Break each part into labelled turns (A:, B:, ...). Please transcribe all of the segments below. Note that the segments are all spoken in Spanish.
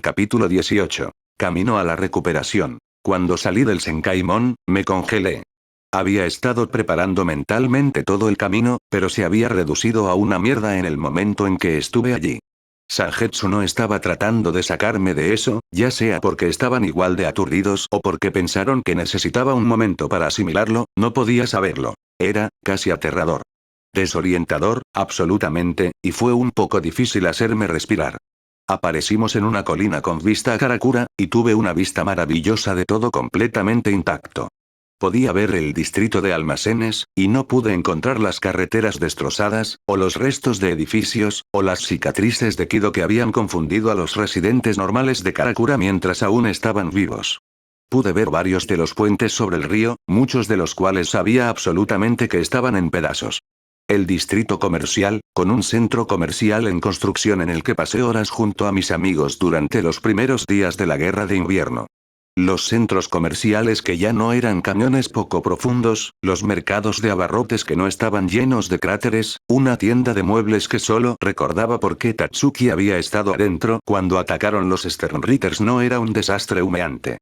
A: Capítulo 18. Camino a la recuperación. Cuando salí del Senkaimon, me congelé. Había estado preparando mentalmente todo el camino, pero se había reducido a una mierda en el momento en que estuve allí. Sangetsu no estaba tratando de sacarme de eso, ya sea porque estaban igual de aturdidos o porque pensaron que necesitaba un momento para asimilarlo, no podía saberlo. Era, casi aterrador. Desorientador, absolutamente, y fue un poco difícil hacerme respirar. Aparecimos en una colina con vista a Karakura, y tuve una vista maravillosa de todo completamente intacto. Podía ver el distrito de almacenes, y no pude encontrar las carreteras destrozadas, o los restos de edificios, o las cicatrices de Kido que habían confundido a los residentes normales de Karakura mientras aún estaban vivos. Pude ver varios de los puentes sobre el río, muchos de los cuales sabía absolutamente que estaban en pedazos. El distrito comercial, con un centro comercial en construcción en el que pasé horas junto a mis amigos durante los primeros días de la guerra de invierno. Los centros comerciales que ya no eran cañones poco profundos, los mercados de abarrotes que no estaban llenos de cráteres, una tienda de muebles que solo recordaba por qué Tatsuki había estado adentro cuando atacaron los Sternritters no era un desastre humeante.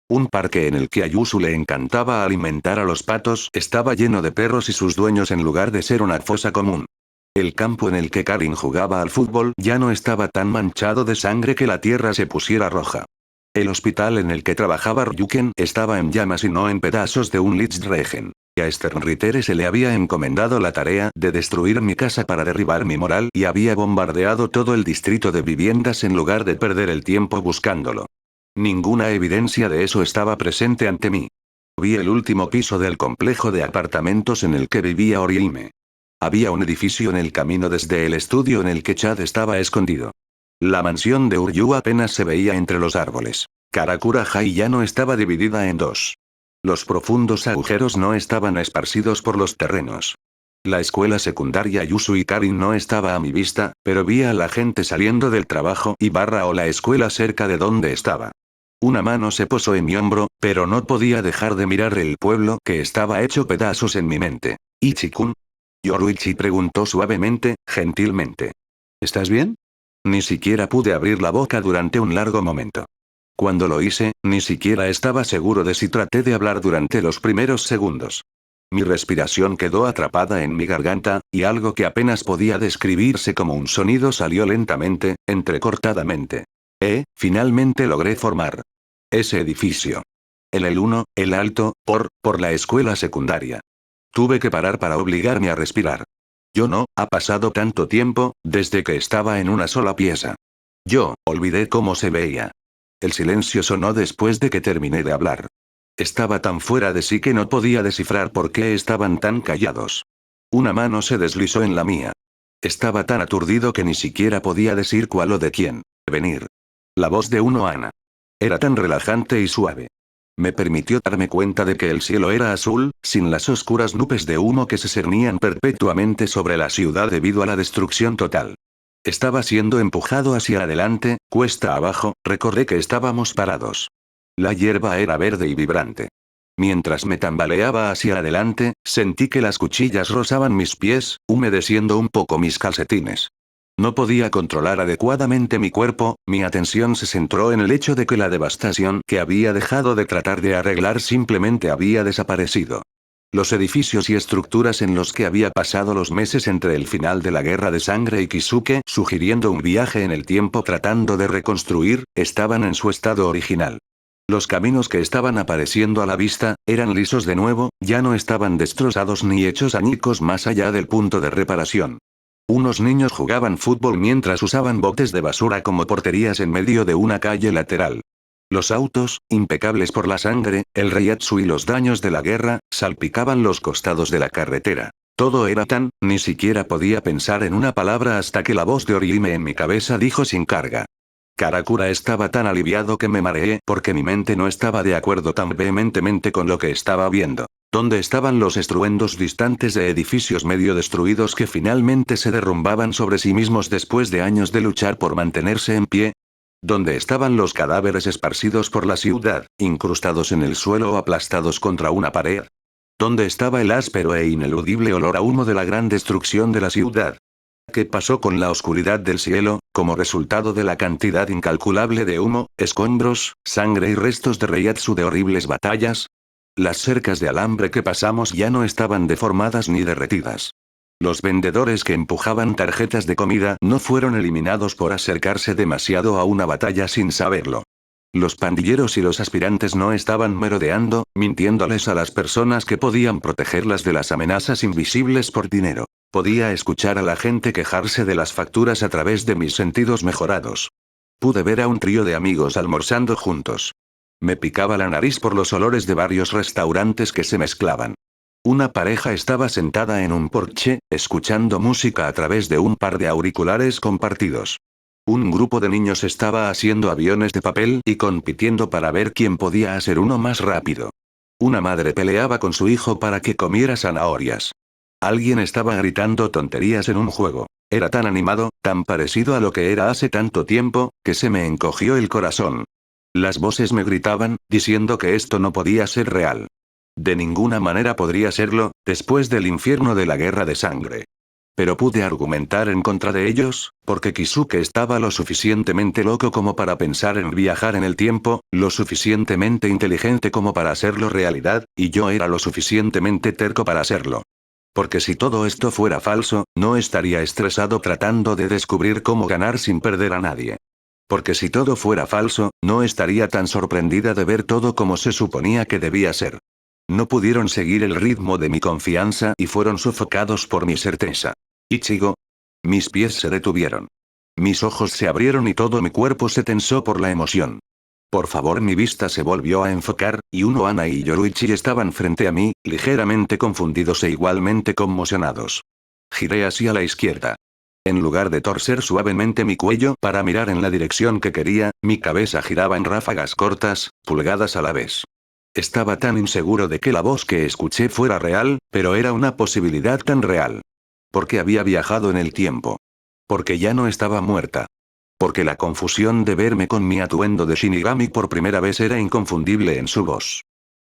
A: Un parque en el que a Yusu le encantaba alimentar a los patos estaba lleno de perros y sus dueños en lugar de ser una fosa común. El campo en el que Karin jugaba al fútbol ya no estaba tan manchado de sangre que la tierra se pusiera roja. El hospital en el que trabajaba Ryuken estaba en llamas y no en pedazos de un Lichtregen. Y a Sternritter se le había encomendado la tarea de destruir mi casa para derribar mi moral y había bombardeado todo el distrito de viviendas en lugar de perder el tiempo buscándolo. Ninguna evidencia de eso estaba presente ante mí. Vi el último piso del complejo de apartamentos en el que vivía Orihime. Había un edificio en el camino desde el estudio en el que Chad estaba escondido. La mansión de Uryu apenas se veía entre los árboles. Karakura High ya no estaba dividida en dos. Los profundos agujeros no estaban esparcidos por los terrenos. La escuela secundaria Yusu y Karin no estaba a mi vista, pero vi a la gente saliendo del trabajo o la escuela cerca de donde estaba. Una mano se posó en mi hombro, pero no podía dejar de mirar el pueblo que estaba hecho pedazos en mi mente. ¿Ichi-kun? Yoruichi preguntó suavemente, gentilmente. ¿Estás bien? Ni siquiera pude abrir la boca durante un largo momento. Cuando lo hice, ni siquiera estaba seguro de si traté de hablar durante los primeros segundos. Mi respiración quedó atrapada en mi garganta, y algo que apenas podía describirse como un sonido salió lentamente, entrecortadamente. Finalmente logré formar. Ese edificio. El 1, el alto, por la escuela secundaria. Tuve que parar para obligarme a respirar. Yo no, ha pasado tanto tiempo, desde que estaba en una sola pieza. Yo, olvidé cómo se veía. El silencio sonó después de que terminé de hablar. Estaba tan fuera de sí que no podía descifrar por qué estaban tan callados. Una mano se deslizó en la mía. Estaba tan aturdido que ni siquiera podía decir cuál o de quién. Venir. La voz de uno Ana. Era tan relajante y suave. Me permitió darme cuenta de que el cielo era azul, sin las oscuras nubes de humo que se cernían perpetuamente sobre la ciudad debido a la destrucción total. Estaba siendo empujado hacia adelante, cuesta abajo, recordé que estábamos parados. La hierba era verde y vibrante. Mientras me tambaleaba hacia adelante, sentí que las cuchillas rozaban mis pies, humedeciendo un poco mis calcetines. No podía controlar adecuadamente mi cuerpo, mi atención se centró en el hecho de que la devastación que había dejado de tratar de arreglar simplemente había desaparecido. Los edificios y estructuras en los que había pasado los meses entre el final de la Guerra de Sangre y Kisuke, sugiriendo un viaje en el tiempo tratando de reconstruir, estaban en su estado original. Los caminos que estaban apareciendo a la vista, eran lisos de nuevo, ya no estaban destrozados ni hechos añicos más allá del punto de reparación. Unos niños jugaban fútbol mientras usaban botes de basura como porterías en medio de una calle lateral. Los autos, impecables por la sangre, el reiatsu y los daños de la guerra, salpicaban los costados de la carretera. Todo era ni siquiera podía pensar en una palabra hasta que la voz de Orihime en mi cabeza dijo sin carga. Karakura estaba tan aliviado que me mareé porque mi mente no estaba de acuerdo tan vehementemente con lo que estaba viendo. ¿Dónde estaban los estruendos distantes de edificios medio destruidos que finalmente se derrumbaban sobre sí mismos después de años de luchar por mantenerse en pie? ¿Dónde estaban los cadáveres esparcidos por la ciudad, incrustados en el suelo o aplastados contra una pared? ¿Dónde estaba el áspero e ineludible olor a humo de la gran destrucción de la ciudad? ¿Qué pasó con la oscuridad del cielo, como resultado de la cantidad incalculable de humo, escombros, sangre y restos de Reiatsu de horribles batallas? Las cercas de alambre que pasamos ya no estaban deformadas ni derretidas. Los vendedores que empujaban tarjetas de comida no fueron eliminados por acercarse demasiado a una batalla sin saberlo. Los pandilleros y los aspirantes no estaban merodeando, mintiéndoles a las personas que podían protegerlas de las amenazas invisibles por dinero. Podía escuchar a la gente quejarse de las facturas a través de mis sentidos mejorados. Pude ver a un trío de amigos almorzando juntos. Me picaba la nariz por los olores de varios restaurantes que se mezclaban. Una pareja estaba sentada en un porche, escuchando música a través de un par de auriculares compartidos. Un grupo de niños estaba haciendo aviones de papel y compitiendo para ver quién podía hacer uno más rápido. Una madre peleaba con su hijo para que comiera zanahorias. Alguien estaba gritando tonterías en un juego. Era tan animado, tan parecido a lo que era hace tanto tiempo, que se me encogió el corazón. Las voces me gritaban, diciendo que esto no podía ser real. De ninguna manera podría serlo, después del infierno de la guerra de sangre. Pero pude argumentar en contra de ellos, porque Kisuke estaba lo suficientemente loco como para pensar en viajar en el tiempo, lo suficientemente inteligente como para hacerlo realidad, y yo era lo suficientemente terco para hacerlo. Porque si todo esto fuera falso, no estaría estresado tratando de descubrir cómo ganar sin perder a nadie. Porque si todo fuera falso, no estaría tan sorprendida de ver todo como se suponía que debía ser. No pudieron seguir el ritmo de mi confianza y fueron sofocados por mi certeza. Ichigo. Mis pies se detuvieron. Mis ojos se abrieron y todo mi cuerpo se tensó por la emoción. Por favor, mi vista se volvió a enfocar, y Ana y Yoruichi estaban frente a mí, ligeramente confundidos e igualmente conmocionados. Giré hacia la izquierda. En lugar de torcer suavemente mi cuello para mirar en la dirección que quería, mi cabeza giraba en ráfagas cortas, pulgadas a la vez. Estaba tan inseguro de que la voz que escuché fuera real, pero era una posibilidad tan real. Porque había viajado en el tiempo. Porque ya no estaba muerta. Porque la confusión de verme con mi atuendo de Shinigami por primera vez era inconfundible en su voz.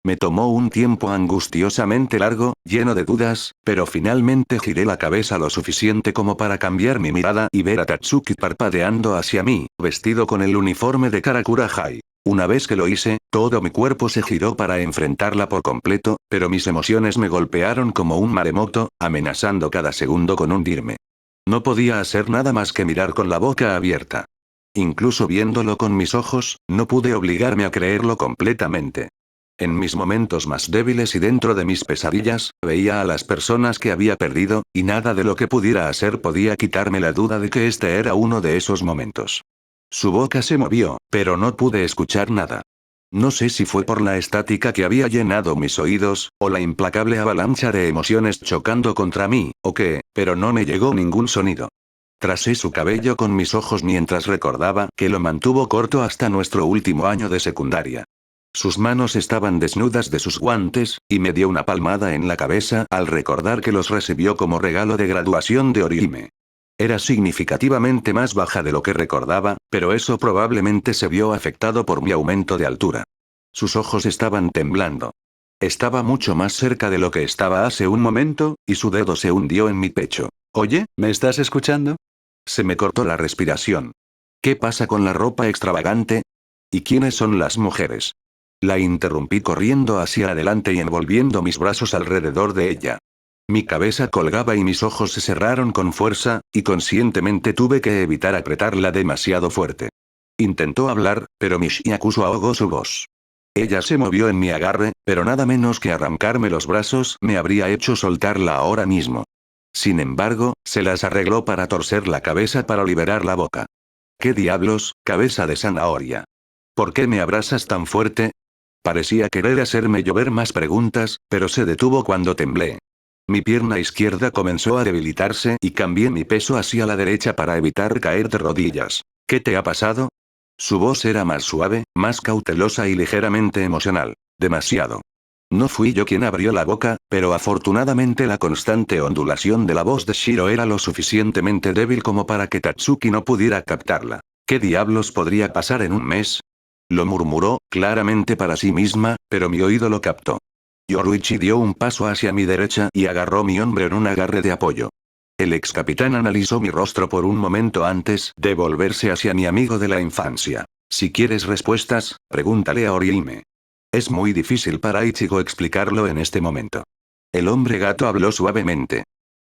A: Me tomó un tiempo angustiosamente largo, lleno de dudas, pero finalmente giré la cabeza lo suficiente como para cambiar mi mirada y ver a Tatsuki parpadeando hacia mí, vestido con el uniforme de Karakura High. Una vez que lo hice, todo mi cuerpo se giró para enfrentarla por completo, pero mis emociones me golpearon como un maremoto, amenazando cada segundo con hundirme. No podía hacer nada más que mirar con la boca abierta. Incluso viéndolo con mis ojos, no pude obligarme a creerlo completamente. En mis momentos más débiles y dentro de mis pesadillas, veía a las personas que había perdido, y nada de lo que pudiera hacer podía quitarme la duda de que este era uno de esos momentos. Su boca se movió, pero no pude escuchar nada. No sé si fue por la estática que había llenado mis oídos, o la implacable avalancha de emociones chocando contra mí, o qué, pero no me llegó ningún sonido. Tracé su cabello con mis ojos mientras recordaba que lo mantuvo corto hasta nuestro último año de secundaria. Sus manos estaban desnudas de sus guantes, y me dio una palmada en la cabeza al recordar que los recibió como regalo de graduación de Orihime. Era significativamente más baja de lo que recordaba, pero eso probablemente se vio afectado por mi aumento de altura. Sus ojos estaban temblando. Estaba mucho más cerca de lo que estaba hace un momento, y su dedo se hundió en mi pecho. Oye, ¿me estás escuchando? Se me cortó la respiración. ¿Qué pasa con la ropa extravagante? ¿Y quiénes son las mujeres? La interrumpí corriendo hacia adelante y envolviendo mis brazos alrededor de ella. Mi cabeza colgaba y mis ojos se cerraron con fuerza, y conscientemente tuve que evitar apretarla demasiado fuerte. Intentó hablar, pero mi Shiakuso ahogó su voz. Ella se movió en mi agarre, pero nada menos que arrancarme los brazos me habría hecho soltarla ahora mismo. Sin embargo, se las arregló para torcer la cabeza para liberar la boca. ¿Qué diablos, cabeza de zanahoria? ¿Por qué me abrazas tan fuerte? Parecía querer hacerme llover más preguntas, pero se detuvo cuando temblé. Mi pierna izquierda comenzó a debilitarse y cambié mi peso hacia la derecha para evitar caer de rodillas. ¿Qué te ha pasado? Su voz era más suave, más cautelosa y ligeramente emocional. Demasiado. No fui yo quien abrió la boca, pero afortunadamente la constante ondulación de la voz de Shiro era lo suficientemente débil como para que Tatsuki no pudiera captarla. ¿Qué diablos podría pasar en un mes? Lo murmuró, claramente para sí misma, pero mi oído lo captó. Yoruichi dio un paso hacia mi derecha y agarró mi hombro en un agarre de apoyo. El ex capitán analizó mi rostro por un momento antes de volverse hacia mi amigo de la infancia. Si quieres respuestas, pregúntale a Orihime. Es muy difícil para Ichigo explicarlo en este momento. El hombre gato habló suavemente.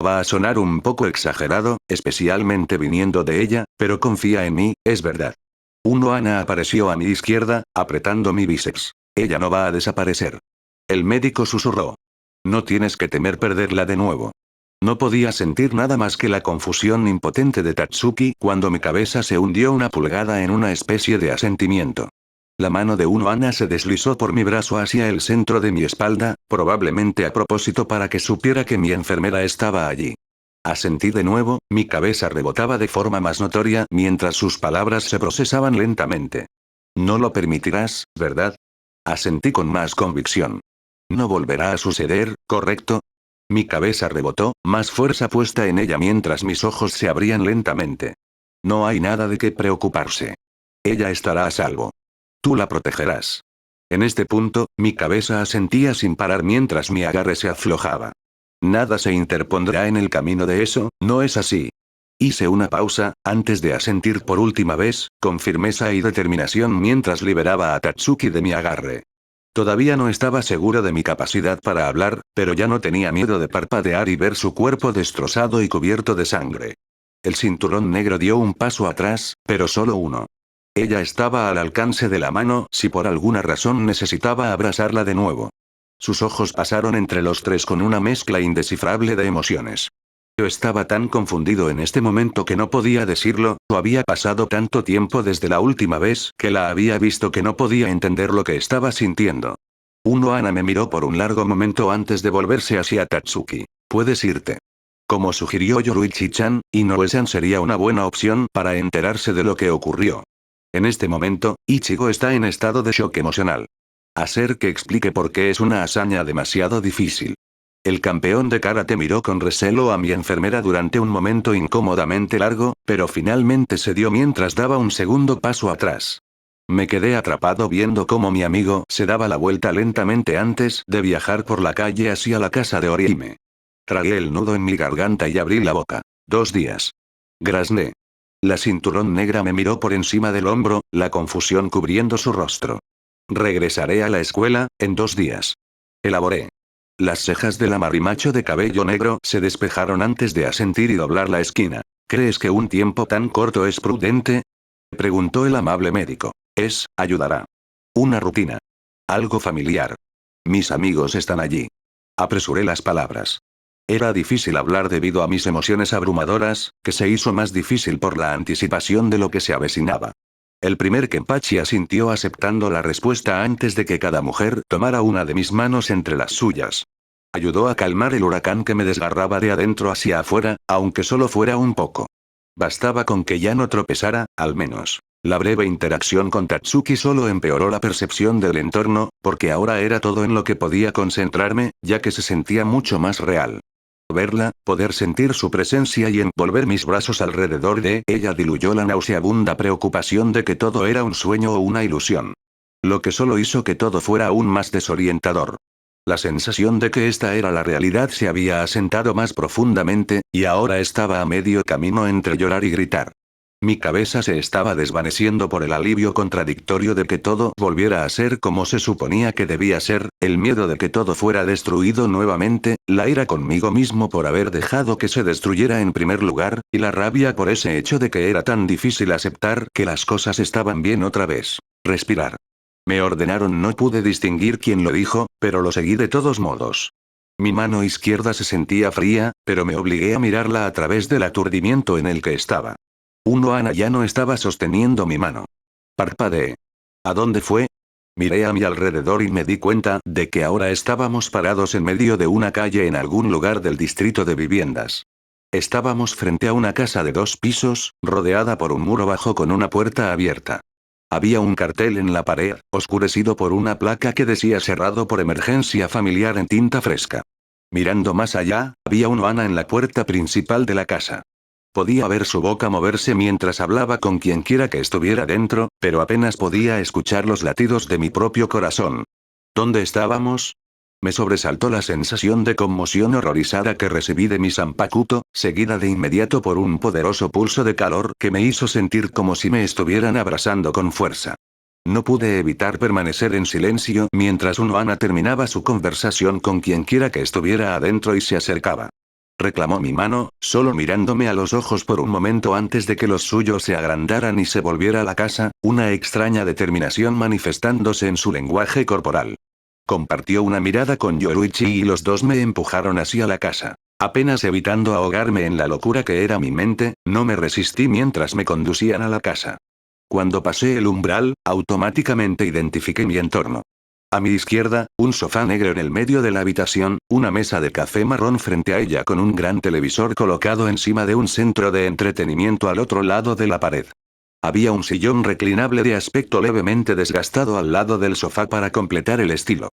A: Va a sonar un poco exagerado, especialmente viniendo de ella, pero confía en mí, es verdad. Ana apareció a mi izquierda, apretando mi bíceps. Ella no va a desaparecer. El médico susurró. No tienes que temer perderla de nuevo. No podía sentir nada más que la confusión impotente de Tatsuki cuando mi cabeza se hundió una pulgada en una especie de asentimiento. La mano de Ana se deslizó por mi brazo hacia el centro de mi espalda, probablemente a propósito para que supiera que mi enfermera estaba allí. Asentí de nuevo, mi cabeza rebotaba de forma más notoria mientras sus palabras se procesaban lentamente. No lo permitirás, ¿verdad? Asentí con más convicción. No volverá a suceder, ¿correcto? Mi cabeza rebotó, más fuerza puesta en ella mientras mis ojos se abrían lentamente. No hay nada de qué preocuparse. Ella estará a salvo. Tú la protegerás. En este punto, mi cabeza asentía sin parar mientras mi agarre se aflojaba. Nada se interpondrá en el camino de eso, ¿no es así? Hice una pausa, antes de asentir por última vez, con firmeza y determinación mientras liberaba a Tatsuki de mi agarre. Todavía no estaba seguro de mi capacidad para hablar, pero ya no tenía miedo de parpadear y ver su cuerpo destrozado y cubierto de sangre. El cinturón negro dio un paso atrás, pero solo uno. Ella estaba al alcance de la mano si por alguna razón necesitaba abrazarla de nuevo. Sus ojos pasaron entre los tres con una mezcla indescifrable de emociones. Yo estaba tan confundido en este momento que no podía decirlo, o había pasado tanto tiempo desde la última vez que la había visto que no podía entender lo que estaba sintiendo. Ana me miró por un largo momento antes de volverse hacia Tatsuki. Puedes irte. Como sugirió Yoruichi-chan, Inoue-san sería una buena opción para enterarse de lo que ocurrió. En este momento, Ichigo está en estado de shock emocional. Hacer que explique por qué es una hazaña demasiado difícil. El campeón de karate miró con recelo a mi enfermera durante un momento incómodamente largo, pero finalmente cedió mientras daba un segundo paso atrás. Me quedé atrapado viendo cómo mi amigo se daba la vuelta lentamente antes de viajar por la calle hacia la casa de Orihime. Tragué el nudo en mi garganta y abrí la boca. 2 días. Grazné. La cinturón negra me miró por encima del hombro, la confusión cubriendo su rostro. Regresaré a la escuela, en 2 días. Elaboré. Las cejas del amarrimacho de cabello negro se despejaron antes de asentir y doblar la esquina. ¿Crees que un tiempo tan corto es prudente? Preguntó el amable médico. Ayudará. Una rutina. Algo familiar. Mis amigos están allí. Apresuré las palabras. Era difícil hablar debido a mis emociones abrumadoras, que se hizo más difícil por la anticipación de lo que se avecinaba. El primer Kenpachi asintió aceptando la respuesta antes de que cada mujer tomara una de mis manos entre las suyas. Ayudó a calmar el huracán que me desgarraba de adentro hacia afuera, aunque solo fuera un poco. Bastaba con que ya no tropezara, al menos. La breve interacción con Tatsuki solo empeoró la percepción del entorno, porque ahora era todo en lo que podía concentrarme, ya que se sentía mucho más real. Verla, poder sentir su presencia y envolver mis brazos alrededor de ella diluyó la nauseabunda preocupación de que todo era un sueño o una ilusión. Lo que solo hizo que todo fuera aún más desorientador. La sensación de que esta era la realidad se había asentado más profundamente, y ahora estaba a medio camino entre llorar y gritar. Mi cabeza se estaba desvaneciendo por el alivio contradictorio de que todo volviera a ser como se suponía que debía ser, el miedo de que todo fuera destruido nuevamente, la ira conmigo mismo por haber dejado que se destruyera en primer lugar, y la rabia por ese hecho de que era tan difícil aceptar que las cosas estaban bien otra vez. Respirar. Me ordenaron, no pude distinguir quién lo dijo, pero lo seguí de todos modos. Mi mano izquierda se sentía fría, pero me obligué a mirarla a través del aturdimiento en el que estaba. Ana ya no estaba sosteniendo mi mano. Parpadeé. ¿A dónde fue? Miré a mi alrededor y me di cuenta de que ahora estábamos parados en medio de una calle en algún lugar del distrito de viviendas. Estábamos frente a una casa de 2 pisos, rodeada por un muro bajo con una puerta abierta. Había un cartel en la pared, oscurecido por una placa que decía cerrado por emergencia familiar en tinta fresca. Mirando más allá, había Ana en la puerta principal de la casa. Podía ver su boca moverse mientras hablaba con quienquiera que estuviera dentro, pero apenas podía escuchar los latidos de mi propio corazón. ¿Dónde estábamos? Me sobresaltó la sensación de conmoción horrorizada que recibí de mi Zanpakuto, seguida de inmediato por un poderoso pulso de calor que me hizo sentir como si me estuvieran abrazando con fuerza. No pude evitar permanecer en silencio mientras Unohana terminaba su conversación con quienquiera que estuviera adentro y se acercaba. Reclamó mi mano, solo mirándome a los ojos por un momento antes de que los suyos se agrandaran y se volviera a la casa, una extraña determinación manifestándose en su lenguaje corporal. Compartió una mirada con Yoruichi y los dos me empujaron hacia la casa. Apenas evitando ahogarme en la locura que era mi mente, no me resistí mientras me conducían a la casa. Cuando pasé el umbral, automáticamente identifiqué mi entorno. A mi izquierda, un sofá negro en el medio de la habitación, una mesa de café marrón frente a ella con un gran televisor colocado encima de un centro de entretenimiento al otro lado de la pared. Había un sillón reclinable de aspecto levemente desgastado al lado del sofá para completar el estilo.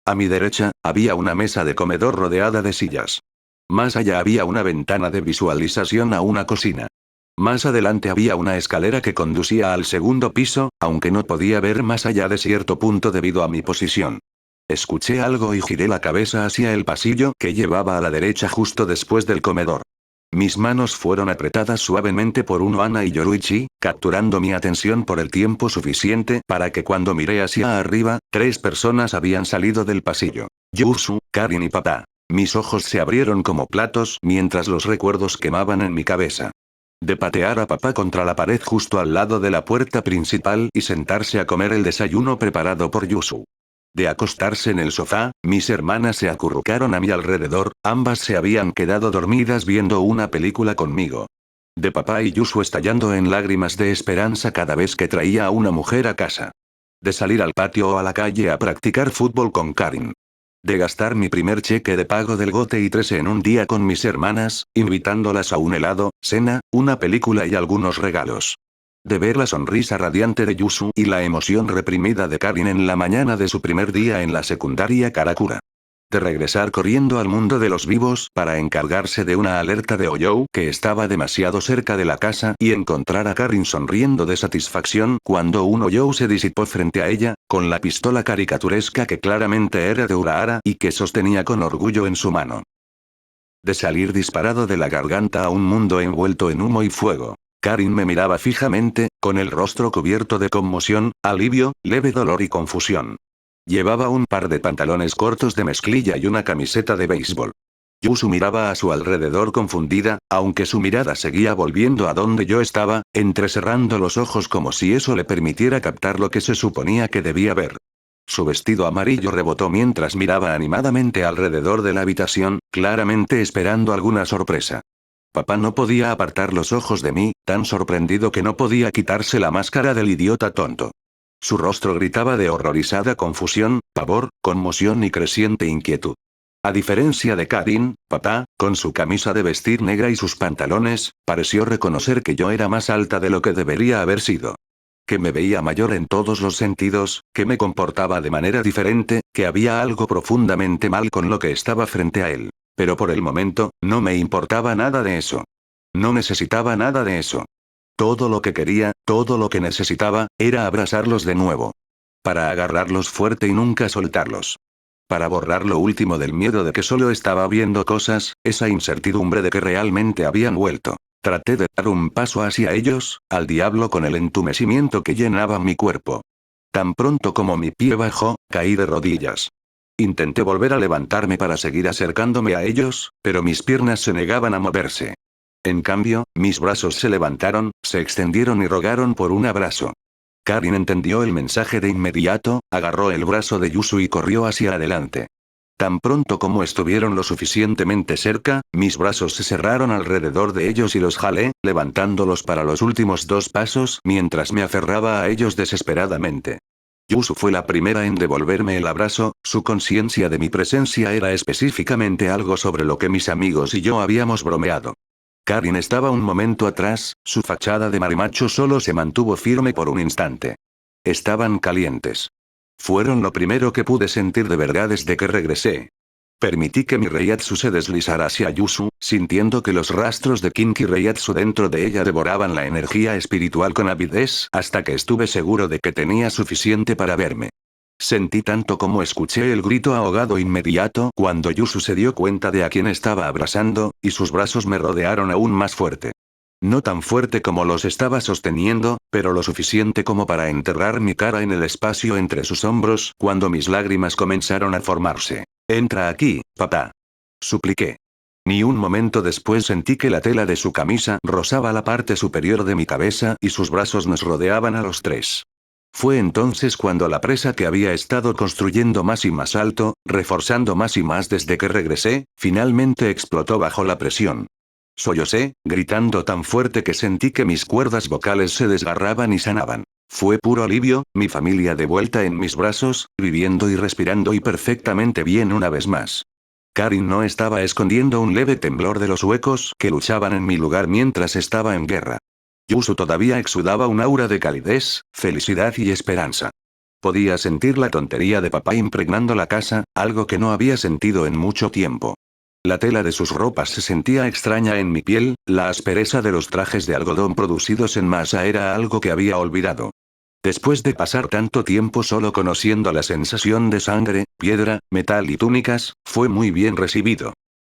A: A mi derecha, había una mesa de comedor rodeada de sillas. Más allá había una ventana de visualización a una cocina. Más adelante había una escalera que conducía al segundo piso, aunque no podía ver más allá de cierto punto debido a mi posición. Escuché algo y giré la cabeza hacia el pasillo que llevaba a la derecha justo después del comedor. Mis manos fueron apretadas suavemente por Unohana y Yoruichi, capturando mi atención por el tiempo suficiente para que cuando miré hacia arriba, 3 personas habían salido del pasillo. Yusu, Karin y papá. Mis ojos se abrieron como platos mientras los recuerdos quemaban en mi cabeza. De patear a papá contra la pared justo al lado de la puerta principal y sentarse a comer el desayuno preparado por Yusu. De acostarse en el sofá, mis hermanas se acurrucaron a mi alrededor, ambas se habían quedado dormidas viendo una película conmigo. De papá y Yusu estallando en lágrimas de esperanza cada vez que traía a una mujer a casa. De salir al patio o a la calle a practicar fútbol con Karin. De gastar mi primer cheque de pago del GOTE y 3 en un día con mis hermanas, invitándolas a un helado, cena, una película y algunos regalos. De ver la sonrisa radiante de Yusu y la emoción reprimida de Karin en la mañana de su primer día en la secundaria Karakura. De regresar corriendo al mundo de los vivos para encargarse de una alerta de Oyou que estaba demasiado cerca de la casa y encontrar a Karin sonriendo de satisfacción cuando un Oyou se disipó frente a ella, con la pistola caricaturesca que claramente era de Urahara y que sostenía con orgullo en su mano. De salir disparado de la garganta a un mundo envuelto en humo y fuego. Karin me miraba fijamente, con el rostro cubierto de conmoción, alivio, leve dolor y confusión. Llevaba un par de pantalones cortos de mezclilla y una camiseta de béisbol. Yusu miraba a su alrededor confundida, aunque su mirada seguía volviendo a donde yo estaba, entrecerrando los ojos como si eso le permitiera captar lo que se suponía que debía ver. Su vestido amarillo rebotó mientras miraba animadamente alrededor de la habitación, claramente esperando alguna sorpresa. Papá no podía apartar los ojos de mí, tan sorprendido que no podía quitarse la máscara del idiota tonto. Su rostro gritaba de horrorizada confusión, pavor, conmoción y creciente inquietud. A diferencia de Karin, papá, con su camisa de vestir negra y sus pantalones, pareció reconocer que yo era más alta de lo que debería haber sido. Que me veía mayor en todos los sentidos, que me comportaba de manera diferente, que había algo profundamente mal con lo que estaba frente a él. Pero por el momento, no me importaba nada de eso. No necesitaba nada de eso. Todo lo que quería, todo lo que necesitaba, era abrazarlos de nuevo. Para agarrarlos fuerte y nunca soltarlos. Para borrar lo último del miedo de que solo estaba viendo cosas, esa incertidumbre de que realmente habían vuelto. Traté de dar un paso hacia ellos, al diablo con el entumecimiento que llenaba mi cuerpo. Tan pronto como mi pie bajó, caí de rodillas. Intenté volver a levantarme para seguir acercándome a ellos, pero mis piernas se negaban a moverse. En cambio, mis brazos se levantaron, se extendieron y rogaron por un abrazo. Karin entendió el mensaje de inmediato, agarró el brazo de Yusu y corrió hacia adelante. Tan pronto como estuvieron lo suficientemente cerca, mis brazos se cerraron alrededor de ellos y los jalé, levantándolos para los últimos 2 pasos mientras me aferraba a ellos desesperadamente. Yusu fue la primera en devolverme el abrazo, su conciencia de mi presencia era específicamente algo sobre lo que mis amigos y yo habíamos bromeado. Karin estaba un momento atrás, su fachada de marimacho solo se mantuvo firme por un instante. Estaban calientes. Fueron lo primero que pude sentir de verdad desde que regresé. Permití que mi Reiatsu se deslizara hacia Yusu, sintiendo que los rastros de Kinki Reiatsu dentro de ella devoraban la energía espiritual con avidez hasta que estuve seguro de que tenía suficiente para verme. Sentí tanto como escuché el grito ahogado inmediato cuando Yusu se dio cuenta de a quién estaba abrazando, y sus brazos me rodearon aún más fuerte. No tan fuerte como los estaba sosteniendo, pero lo suficiente como para enterrar mi cara en el espacio entre sus hombros cuando mis lágrimas comenzaron a formarse. «Entra aquí, papá», supliqué. Ni un momento después sentí que la tela de su camisa rozaba la parte superior de mi cabeza y sus brazos nos rodeaban a los tres. Fue entonces cuando la presa que había estado construyendo más y más alto, reforzando más y más desde que regresé, finalmente explotó bajo la presión. Sollocé, gritando tan fuerte que sentí que mis cuerdas vocales se desgarraban y sanaban. Fue puro alivio, mi familia de vuelta en mis brazos, viviendo y respirando y perfectamente bien una vez más. Karin no estaba escondiendo un leve temblor de los huecos que luchaban en mi lugar mientras estaba en guerra. Yusu todavía exudaba un aura de calidez, felicidad y esperanza. Podía sentir la tontería de papá impregnando la casa, algo que no había sentido en mucho tiempo. La tela de sus ropas se sentía extraña en mi piel, la aspereza de los trajes de algodón producidos en masa era algo que había olvidado. Después de pasar tanto tiempo solo conociendo la sensación de sangre, piedra, metal y túnicas, fue muy bien recibido.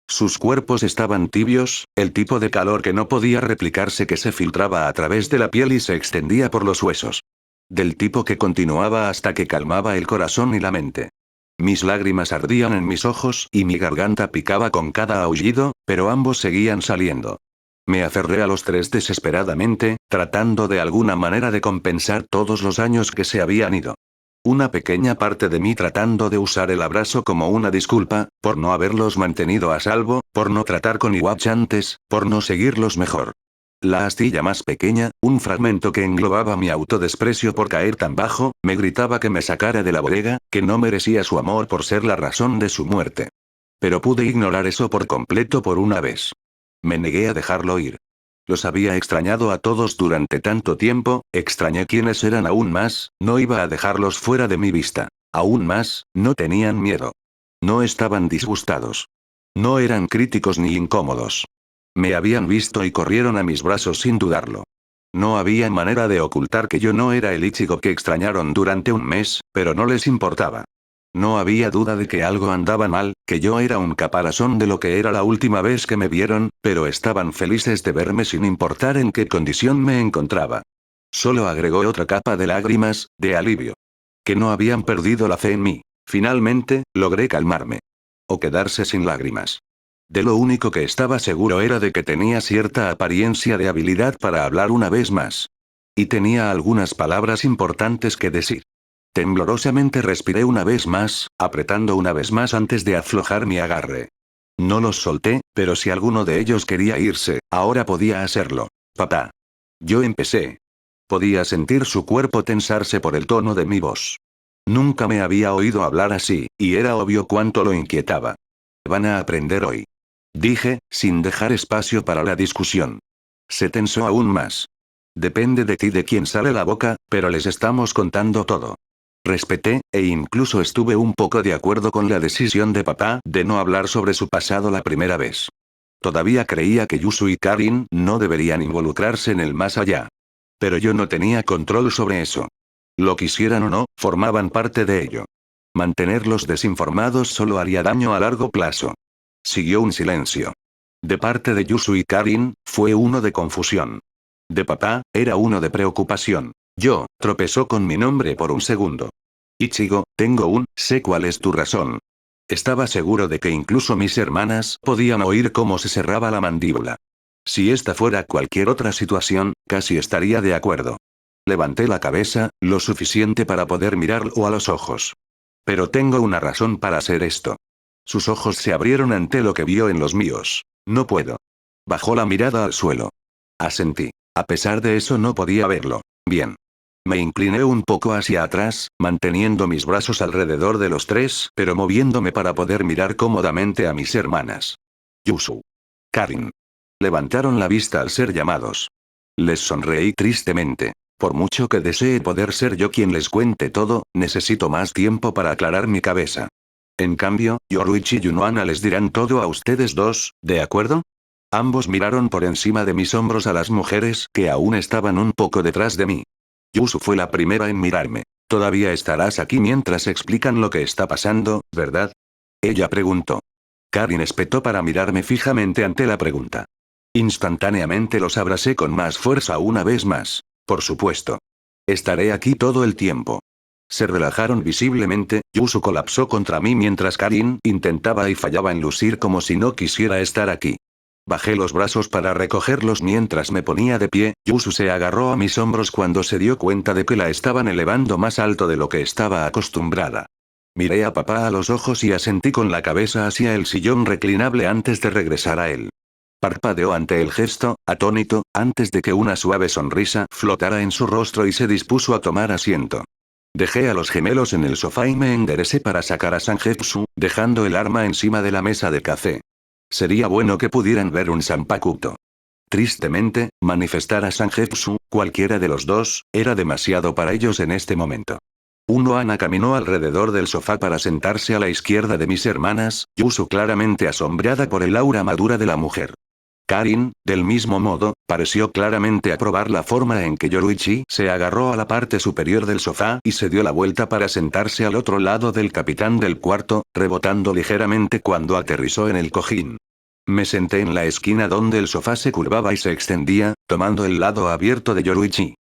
A: Sus cuerpos estaban tibios, el tipo de calor que no podía replicarse que se filtraba a través de la piel y se extendía por los huesos. Del tipo que continuaba hasta que calmaba el corazón y la mente. Mis lágrimas ardían en mis ojos y mi garganta picaba con cada aullido, pero ambos seguían saliendo. Me aferré a los tres desesperadamente, tratando de alguna manera de compensar todos los años que se habían ido. Una pequeña parte de mí tratando de usar el abrazo como una disculpa, por no haberlos mantenido a salvo, por no tratar con Iwatch antes, por no seguirlos mejor. La astilla más pequeña, un fragmento que englobaba mi autodesprecio por caer tan bajo, me gritaba que me sacara de la bodega, que no merecía su amor por ser la razón de su muerte. Pero pude ignorar eso por completo por una vez. Me negué a dejarlo ir. Los había extrañado a todos durante tanto tiempo, extrañé quiénes eran aún más, no iba a dejarlos fuera de mi vista. Aún más, no tenían miedo. No estaban disgustados. No eran críticos ni incómodos. Me habían visto y corrieron a mis brazos sin dudarlo. No había manera de ocultar que yo no era el Ichigo que extrañaron durante un mes, pero no les importaba. No había duda de que algo andaba mal, que yo era un caparazón de lo que era la última vez que me vieron, pero estaban felices de verme sin importar en qué condición me encontraba. Solo agregó otra capa de lágrimas, de alivio. Que no habían perdido la fe en mí. Finalmente, logré calmarme. O quedarse sin lágrimas. De lo único que estaba seguro era de que tenía cierta apariencia de habilidad para hablar una vez más. Y tenía algunas palabras importantes que decir. Temblorosamente respiré una vez más, apretando una vez más antes de aflojar mi agarre. No los solté, pero si alguno de ellos quería irse, ahora podía hacerlo. Papá. Yo empecé. Podía sentir su cuerpo tensarse por el tono de mi voz. Nunca me había oído hablar así, y era obvio cuánto lo inquietaba. Van a aprender hoy. Dije, sin dejar espacio para la discusión. Se tensó aún más. Depende de ti de quién sale la boca, pero les estamos contando todo. Respeté, e incluso estuve un poco de acuerdo con la decisión de papá de no hablar sobre su pasado la primera vez. Todavía creía que Yusu y Karin no deberían involucrarse en el más allá. Pero yo no tenía control sobre eso. Lo quisieran o no, formaban parte de ello. Mantenerlos desinformados solo haría daño a largo plazo. Siguió un silencio. De parte de Yusu y Karin, fue uno de confusión. De papá, era uno de preocupación. Yo, tropezó con mi nombre por un segundo. Ichigo, sé cuál es tu razón. Estaba seguro de que incluso mis hermanas podían oír cómo se cerraba la mandíbula. Si esta fuera cualquier otra situación, casi estaría de acuerdo. Levanté la cabeza, lo suficiente para poder mirarlo a los ojos. Pero tengo una razón para hacer esto. Sus ojos se abrieron ante lo que vio en los míos. No puedo. Bajó la mirada al suelo. Asentí. A pesar de eso no podía verlo. Bien. Me incliné un poco hacia atrás, manteniendo mis brazos alrededor de los tres, pero moviéndome para poder mirar cómodamente a mis hermanas. Yusu. Karin. Levantaron la vista al ser llamados. Les sonreí tristemente. Por mucho que desee poder ser yo quien les cuente todo, necesito más tiempo para aclarar mi cabeza. En cambio, Yoruichi y Yunohana les dirán todo a ustedes dos, ¿de acuerdo? Ambos miraron por encima de mis hombros a las mujeres que aún estaban un poco detrás de mí. Yusu fue la primera en mirarme. Todavía estarás aquí mientras explican lo que está pasando, ¿verdad? Ella preguntó. Karin espetó para mirarme fijamente ante la pregunta. Instantáneamente los abracé con más fuerza una vez más. Por supuesto. Estaré aquí todo el tiempo. Se relajaron visiblemente, Yusu colapsó contra mí mientras Karin intentaba y fallaba en lucir como si no quisiera estar aquí. Bajé los brazos para recogerlos mientras me ponía de pie, Yusu se agarró a mis hombros cuando se dio cuenta de que la estaban elevando más alto de lo que estaba acostumbrada. Miré a papá a los ojos y asentí con la cabeza hacia el sillón reclinable antes de regresar a él. Parpadeó ante el gesto, atónito, antes de que una suave sonrisa flotara en su rostro y se dispuso a tomar asiento. Dejé a los gemelos en el sofá y me enderecé para sacar a Sangetsu, dejando el arma encima de la mesa de café. Sería bueno que pudieran ver un Sanpakuto. Tristemente, manifestar a Sangetsu, cualquiera de los dos, era demasiado para ellos en este momento. Ana caminó alrededor del sofá para sentarse a la izquierda de mis hermanas, Yusu claramente asombrada por el aura madura de la mujer. Karin, del mismo modo, pareció claramente aprobar la forma en que Yoruichi se agarró a la parte superior del sofá y se dio la vuelta para sentarse al otro lado del capitán del cuarto, rebotando ligeramente cuando aterrizó en el cojín. Me senté en la esquina donde el sofá se curvaba y se extendía, tomando el lado abierto de Yoruichi.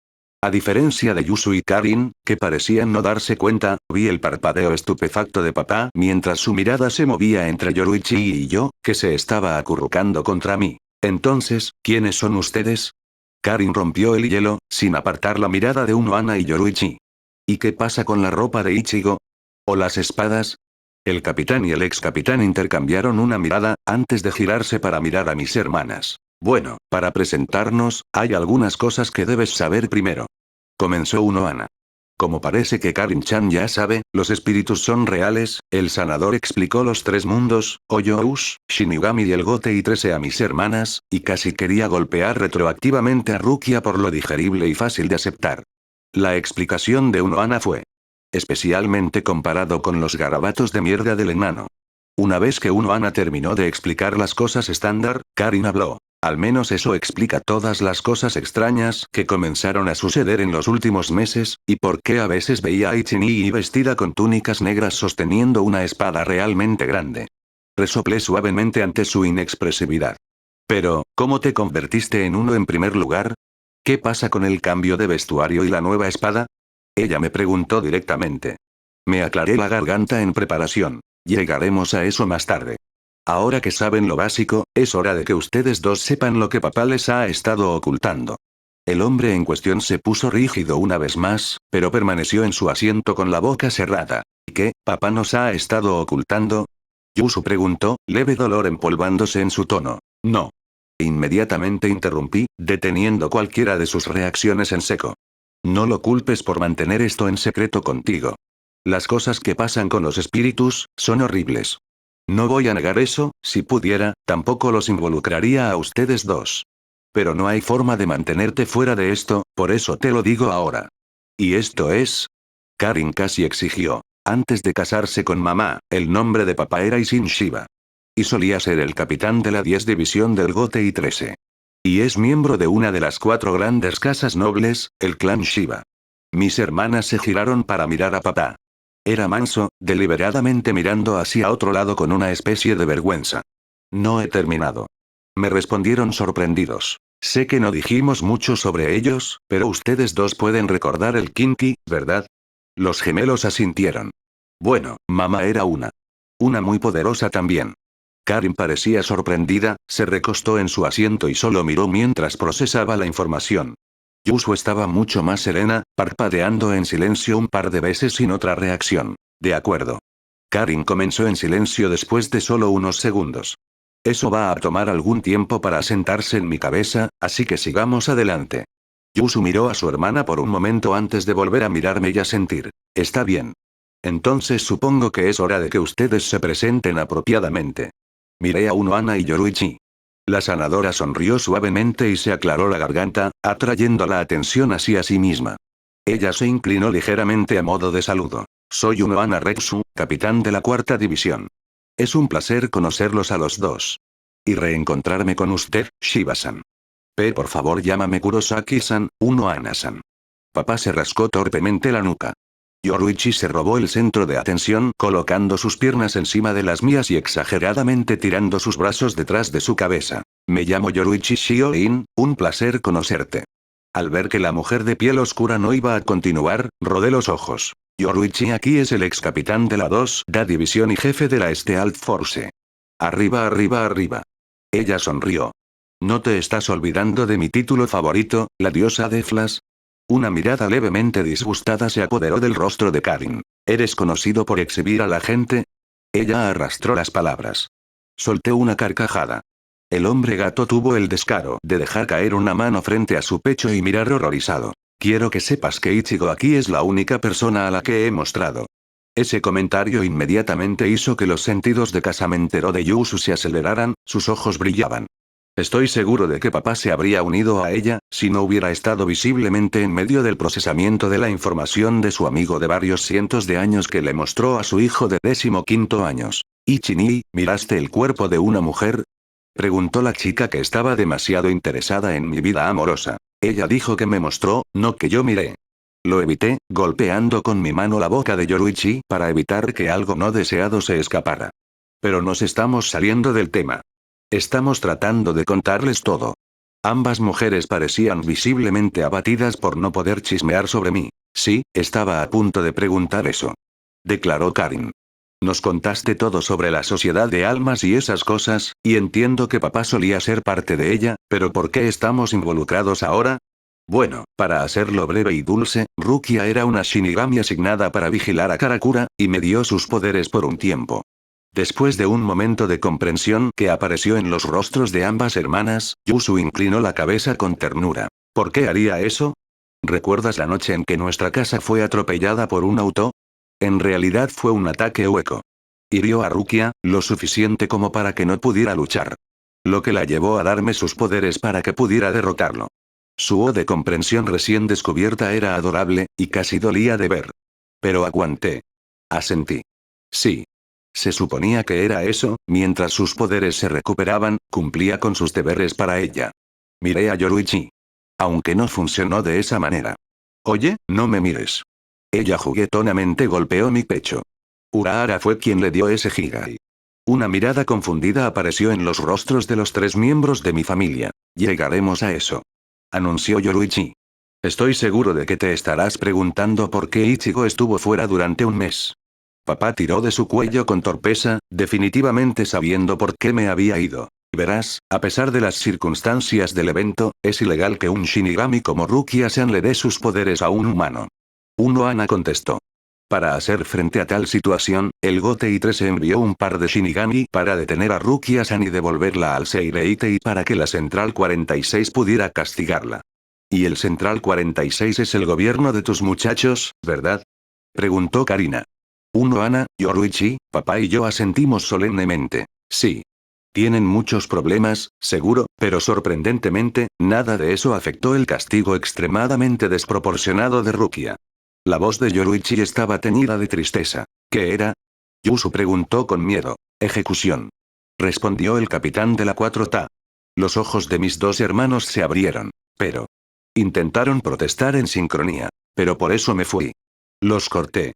A: A diferencia de Yusu y Karin, que parecían no darse cuenta, vi el parpadeo estupefacto de papá mientras su mirada se movía entre Yoruichi y yo, que se estaba acurrucando contra mí. Entonces, ¿quiénes son ustedes? Karin rompió el hielo, sin apartar la mirada de Ana y Yoruichi. ¿Y qué pasa con la ropa de Ichigo? ¿O las espadas? El capitán y el ex capitán intercambiaron una mirada, antes de girarse para mirar a mis hermanas. Bueno, para presentarnos, hay algunas cosas que debes saber primero. Comenzó Ana. Como parece que Karin-chan ya sabe, los espíritus son reales, el sanador explicó los tres mundos, Hoyous, Shinigami y el Gote y 13 a mis hermanas, y casi quería golpear retroactivamente a Rukia por lo digerible y fácil de aceptar. La explicación de Ana fue. Especialmente comparado con los garabatos de mierda del enano. Una vez que Ana terminó de explicar las cosas estándar, Karin habló. Al menos eso explica todas las cosas extrañas que comenzaron a suceder en los últimos meses, y por qué a veces veía a Ichinii vestida con túnicas negras sosteniendo una espada realmente grande. Resoplé suavemente ante su inexpresividad. Pero, ¿cómo te convertiste en uno en primer lugar? ¿Qué pasa con el cambio de vestuario y la nueva espada? Ella me preguntó directamente. Me aclaré la garganta en preparación. Llegaremos a eso más tarde. Ahora que saben lo básico, es hora de que ustedes dos sepan lo que papá les ha estado ocultando. El hombre en cuestión se puso rígido una vez más, pero permaneció en su asiento con la boca cerrada. ¿Y qué, papá nos ha estado ocultando? Yusu preguntó, leve dolor empolvándose en su tono. No. Inmediatamente interrumpí, deteniendo cualquiera de sus reacciones en seco. No lo culpes por mantener esto en secreto contigo. Las cosas que pasan con los espíritus, son horribles. No voy a negar eso, si pudiera, tampoco los involucraría a ustedes dos. Pero no hay forma de mantenerte fuera de esto, por eso te lo digo ahora. ¿Y esto es? Karin casi exigió. Antes de casarse con mamá, el nombre de papá era Isin Shiba. Y solía ser el capitán de la 10 división del Gote y 13. Y es miembro de una de las 4 grandes casas nobles, el clan Shiba. Mis hermanas se giraron para mirar a papá. Era manso, deliberadamente mirando hacia otro lado con una especie de vergüenza. No he terminado. Me respondieron sorprendidos. Sé que no dijimos mucho sobre ellos, pero ustedes dos pueden recordar el Kinki, ¿verdad? Los gemelos asintieron. Bueno, mamá era una muy poderosa también. Karin parecía sorprendida, se recostó en su asiento y solo miró mientras procesaba la información. Yusu estaba mucho más serena, parpadeando en silencio un par de veces sin otra reacción. De acuerdo. Karin comenzó en silencio después de solo unos segundos. Eso va a tomar algún tiempo para asentarse en mi cabeza, así que sigamos adelante. Yusu miró a su hermana por un momento antes de volver a mirarme y asentir. Está bien. Entonces supongo que es hora de que ustedes se presenten apropiadamente. Miré a Ana y Yoruichi. La sanadora sonrió suavemente y se aclaró la garganta, atrayendo la atención hacia sí misma. Ella se inclinó ligeramente a modo de saludo. Soy Ana Retsu, capitán de la 4ª división. Es un placer conocerlos a los dos. Y reencontrarme con usted, Shiba-san. Por favor llámame Kurosaki-san, Ana-san. Papá se rascó torpemente la nuca. Yoruichi se robó el centro de atención colocando sus piernas encima de las mías y exageradamente tirando sus brazos detrás de su cabeza. Me llamo Yoruichi Shio-in, un placer conocerte. Al ver que la mujer de piel oscura no iba a continuar, rodé los ojos. Yoruichi aquí es el ex capitán de la 2D División y jefe de la Stealth Force. Arriba, arriba, arriba. Ella sonrió. ¿No te estás olvidando de mi título favorito, la diosa de Flash? Una mirada levemente disgustada se apoderó del rostro de Karin. ¿Eres conocido por exhibir a la gente? Ella arrastró las palabras. Solté una carcajada. El hombre gato tuvo el descaro de dejar caer una mano frente a su pecho y mirar horrorizado. Quiero que sepas que Ichigo aquí es la única persona a la que he mostrado. Ese comentario inmediatamente hizo que los sentidos de casamentero de Yusu se aceleraran, sus ojos brillaban. Estoy seguro de que papá se habría unido a ella, si no hubiera estado visiblemente en medio del procesamiento de la información de su amigo de varios cientos de años que le mostró a su hijo de 15º años. Ichini, ¿miraste el cuerpo de una mujer? Preguntó la chica que estaba demasiado interesada en mi vida amorosa. Ella dijo que me mostró, no que yo miré. Lo evité, golpeando con mi mano la boca de Yoruichi para evitar que algo no deseado se escapara. Pero nos estamos saliendo del tema. Estamos tratando de contarles todo. Ambas mujeres parecían visiblemente abatidas por no poder chismear sobre mí. Sí, estaba a punto de preguntar eso. Declaró Karin. Nos contaste todo sobre la sociedad de almas y esas cosas, y entiendo que papá solía ser parte de ella, pero ¿por qué estamos involucrados ahora? Bueno, para hacerlo breve y dulce, Rukia era una Shinigami asignada para vigilar a Karakura, y me dio sus poderes por un tiempo. Después de un momento de comprensión que apareció en los rostros de ambas hermanas, Yusu inclinó la cabeza con ternura. ¿Por qué haría eso? ¿Recuerdas la noche en que nuestra casa fue atropellada por un auto? En realidad fue un ataque hueco. Hirió a Rukia, lo suficiente como para que no pudiera luchar. Lo que la llevó a darme sus poderes para que pudiera derrotarlo. Su O de comprensión recién descubierta era adorable, y casi dolía de ver. Pero aguanté. Asentí. Sí. Se suponía que era eso, mientras sus poderes se recuperaban, cumplía con sus deberes para ella. Miré a Yoruichi. Aunque no funcionó de esa manera. Oye, no me mires. Ella juguetonamente golpeó mi pecho. Urahara fue quien le dio ese Higai. Una mirada confundida apareció en los rostros de los 3 miembros de mi familia. Llegaremos a eso. Anunció Yoruichi. Estoy seguro de que te estarás preguntando por qué Ichigo estuvo fuera durante un mes. Papá tiró de su cuello con torpeza, definitivamente sabiendo por qué me había ido. Verás, a pesar de las circunstancias del evento, es ilegal que un Shinigami como Rukia-san le dé sus poderes a un humano. Uno Ana contestó. Para hacer frente a tal situación, el Gotei 3 envió un par de Shinigami para detener a Rukia-san y devolverla al Seireitei para que la Central 46 pudiera castigarla. ¿Y el Central 46 es el gobierno de tus muchachos, verdad? Preguntó Karina. Uno Ana, Yoruichi, papá y yo asentimos solemnemente. Sí. Tienen muchos problemas, seguro, pero sorprendentemente, nada de eso afectó el castigo extremadamente desproporcionado de Rukia. La voz de Yoruichi estaba teñida de tristeza. ¿Qué era? Yusu preguntó con miedo. Ejecución. Respondió el capitán de la 4TA. Los ojos de mis 2 hermanos se abrieron. Pero. Intentaron protestar en sincronía. Pero por eso me fui. Los corté.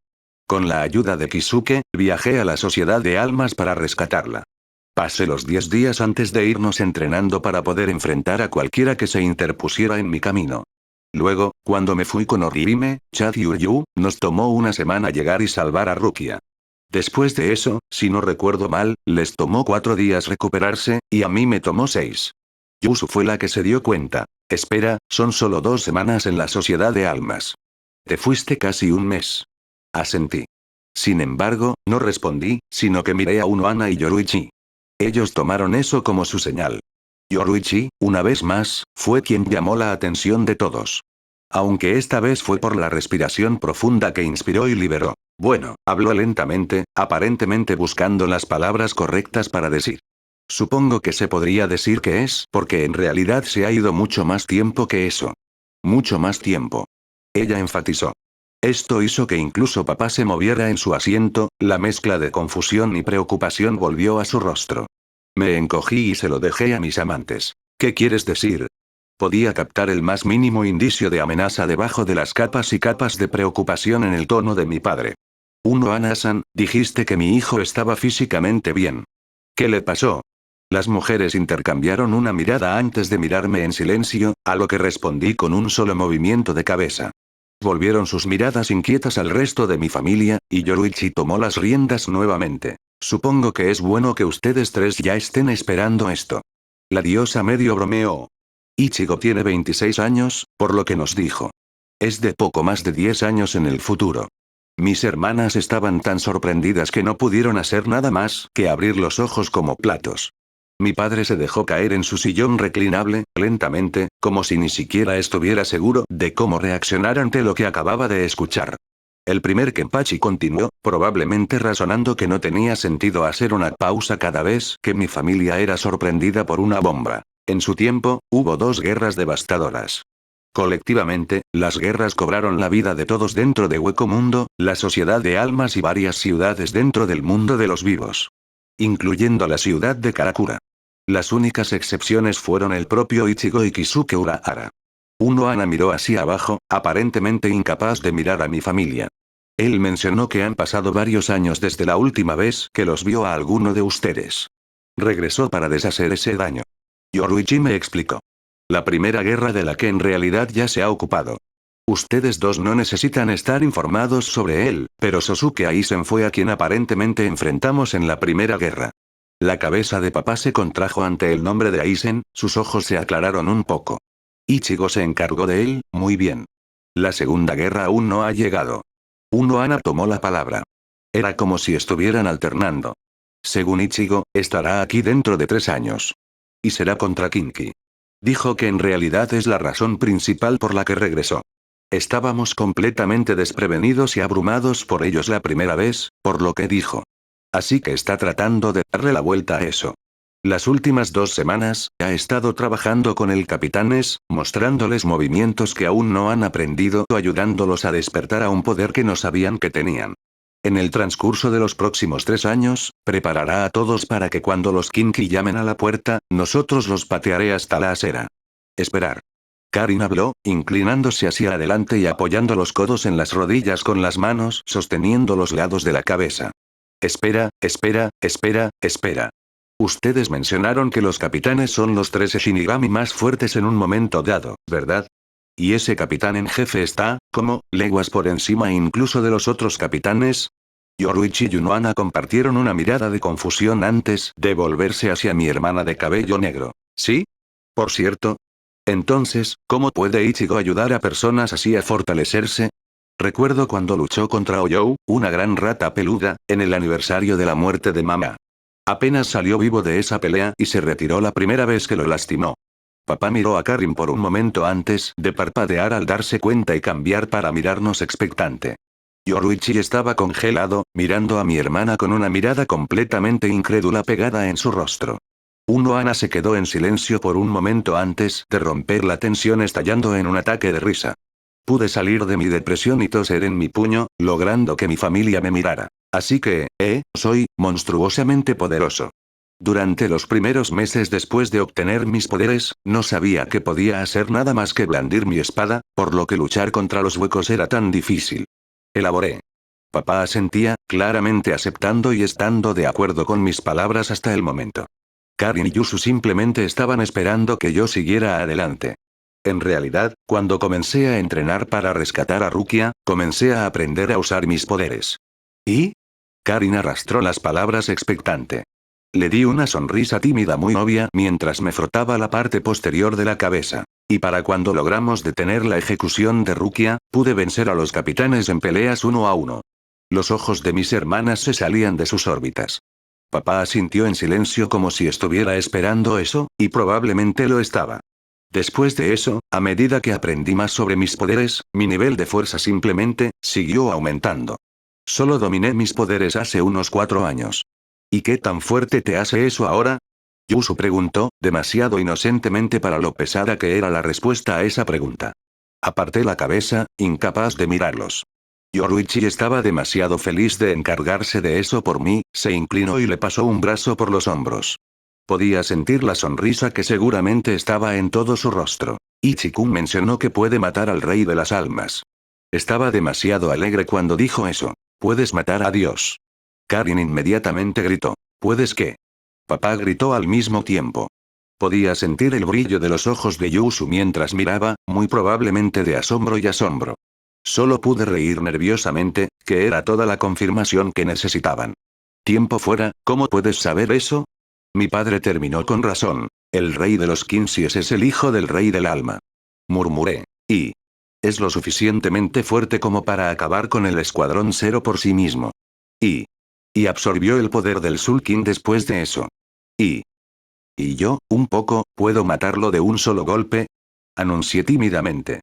A: Con la ayuda de Kisuke, viajé a la Sociedad de Almas para rescatarla. Pasé los 10 días antes de irnos entrenando para poder enfrentar a cualquiera que se interpusiera en mi camino. Luego, cuando me fui con Orihime, Chad y Uryu, nos tomó una semana llegar y salvar a Rukia. Después de eso, si no recuerdo mal, les tomó 4 días recuperarse, y a mí me tomó 6. Yusu fue la que se dio cuenta. Espera, son solo 2 semanas en la Sociedad de Almas. Te fuiste casi un mes. Asentí. Sin embargo, no respondí, sino que miré a Uno Ana y Yoruichi. Ellos tomaron eso como su señal. Yoruichi, una vez más, fue quien llamó la atención de todos. Aunque esta vez fue por la respiración profunda que inspiró y liberó. Bueno, habló lentamente, aparentemente buscando las palabras correctas para decir. Supongo que se podría decir que es porque en realidad se ha ido mucho más tiempo que eso. Mucho más tiempo. Ella enfatizó. Esto hizo que incluso papá se moviera en su asiento, la mezcla de confusión y preocupación volvió a su rostro. Me encogí y se lo dejé a mis amantes. ¿Qué quieres decir? Podía captar el más mínimo indicio de amenaza debajo de las capas y capas de preocupación en el tono de mi padre. Ana-san, dijiste que mi hijo estaba físicamente bien. ¿Qué le pasó? Las mujeres intercambiaron una mirada antes de mirarme en silencio, a lo que respondí con un solo movimiento de cabeza. Volvieron sus miradas inquietas al resto de mi familia, y Yoruichi tomó las riendas nuevamente. Supongo que es bueno que ustedes tres ya estén esperando esto. La diosa medio bromeó. Ichigo tiene 26 años, por lo que nos dijo. Es de poco más de 10 años en el futuro. Mis hermanas estaban tan sorprendidas que no pudieron hacer nada más que abrir los ojos como platos. Mi padre se dejó caer en su sillón reclinable, lentamente, como si ni siquiera estuviera seguro de cómo reaccionar ante lo que acababa de escuchar. El primer Kenpachi continuó, probablemente razonando que no tenía sentido hacer una pausa cada vez que mi familia era sorprendida por una bomba. En su tiempo, hubo 2 guerras devastadoras. Colectivamente, las guerras cobraron la vida de todos dentro de Hueco Mundo, la sociedad de almas y varias ciudades dentro del mundo de los vivos. Incluyendo la ciudad de Karakura. Las únicas excepciones fueron el propio Ichigo y Kisuke Urahara. Ana miró hacia abajo, aparentemente incapaz de mirar a mi familia. Él mencionó que han pasado varios años desde la última vez que los vio a alguno de ustedes. Regresó para deshacer ese daño. Yoruichi me explicó. La primera guerra de la que en realidad ya se ha ocupado. Ustedes dos no necesitan estar informados sobre él, pero Sosuke Aizen fue a quien aparentemente enfrentamos en la primera guerra. La cabeza de papá se contrajo ante el nombre de Aizen, sus ojos se aclararon un poco. Ichigo se encargó de él, muy bien. La segunda guerra aún no ha llegado. Ana tomó la palabra. Era como si estuvieran alternando. Según Ichigo, estará aquí dentro de 3 años. Y será contra Kinki. Dijo que en realidad es la razón principal por la que regresó. Estábamos completamente desprevenidos y abrumados por ellos la primera vez, por lo que dijo. Así que está tratando de darle la vuelta a eso. Las últimas 2 semanas, ha estado trabajando con el Capitán S, mostrándoles movimientos que aún no han aprendido o ayudándolos a despertar a un poder que no sabían que tenían. En el transcurso de los próximos 3 años, preparará a todos para que cuando los Kinki llamen a la puerta, nosotros los patearé hasta la acera. Esperar. Karin habló, inclinándose hacia adelante y apoyando los codos en las rodillas con las manos sosteniendo los lados de la cabeza. Espera. Ustedes mencionaron que los capitanes son los 3 Shinigami más fuertes en un momento dado, ¿verdad? Y ese capitán en jefe está, como, leguas por encima incluso de los otros capitanes. Yoruichi y Ana compartieron una mirada de confusión antes de volverse hacia mi hermana de cabello negro. ¿Sí? Por cierto. Entonces, ¿cómo puede Ichigo ayudar a personas así a fortalecerse? Recuerdo cuando luchó contra Oyou, una gran rata peluda, en el aniversario de la muerte de mamá. Apenas salió vivo de esa pelea y se retiró la primera vez que lo lastimó. Papá miró a Karin por un momento antes de parpadear al darse cuenta y cambiar para mirarnos expectante. Yoruichi estaba congelado, mirando a mi hermana con una mirada completamente incrédula pegada en su rostro. Ana se quedó en silencio por un momento antes de romper la tensión estallando en un ataque de risa. Pude salir de mi depresión y toser en mi puño, logrando que mi familia me mirara. Así que, soy monstruosamente poderoso. Durante los primeros meses después de obtener mis poderes, no sabía que podía hacer nada más que blandir mi espada, por lo que luchar contra los huecos era tan difícil. Elaboré. Papá asentía, claramente aceptando y estando de acuerdo con mis palabras hasta el momento. Karin y Yusu simplemente estaban esperando que yo siguiera adelante. En realidad, cuando comencé a entrenar para rescatar a Rukia, comencé a aprender a usar mis poderes. ¿Y? Karin arrastró las palabras expectante. Le di una sonrisa tímida muy obvia mientras me frotaba la parte posterior de la cabeza. Y para cuando logramos detener la ejecución de Rukia, pude vencer a los capitanes en peleas 1 a 1. Los ojos de mis hermanas se salían de sus órbitas. Papá asintió en silencio como si estuviera esperando eso, y probablemente lo estaba. Después de eso, a medida que aprendí más sobre mis poderes, mi nivel de fuerza simplemente siguió aumentando. Solo dominé mis poderes hace unos 4 años. ¿Y qué tan fuerte te hace eso ahora? Yusu preguntó, demasiado inocentemente para lo pesada que era la respuesta a esa pregunta. Aparté la cabeza, incapaz de mirarlos. Yoruichi estaba demasiado feliz de encargarse de eso por mí, se inclinó y le pasó un brazo por los hombros. Podía sentir la sonrisa que seguramente estaba en todo su rostro. Ichikun mencionó que puede matar al rey de las almas. Estaba demasiado alegre cuando dijo eso. ¿Puedes matar a Dios? Karin inmediatamente gritó. ¿Puedes qué? Papá gritó al mismo tiempo. Podía sentir el brillo de los ojos de Yusu mientras miraba, muy probablemente de asombro y asombro. Solo pude reír nerviosamente, que era toda la confirmación que necesitaban. Tiempo fuera, ¿cómo puedes saber eso? Mi padre terminó con razón. El rey de los Quincies es el hijo del rey del alma. Murmuré. Y es lo suficientemente fuerte como para acabar con el escuadrón cero por sí mismo. Y absorbió el poder del Sulkin después de eso. Y yo, un poco, ¿puedo matarlo de un solo golpe? Anuncié tímidamente.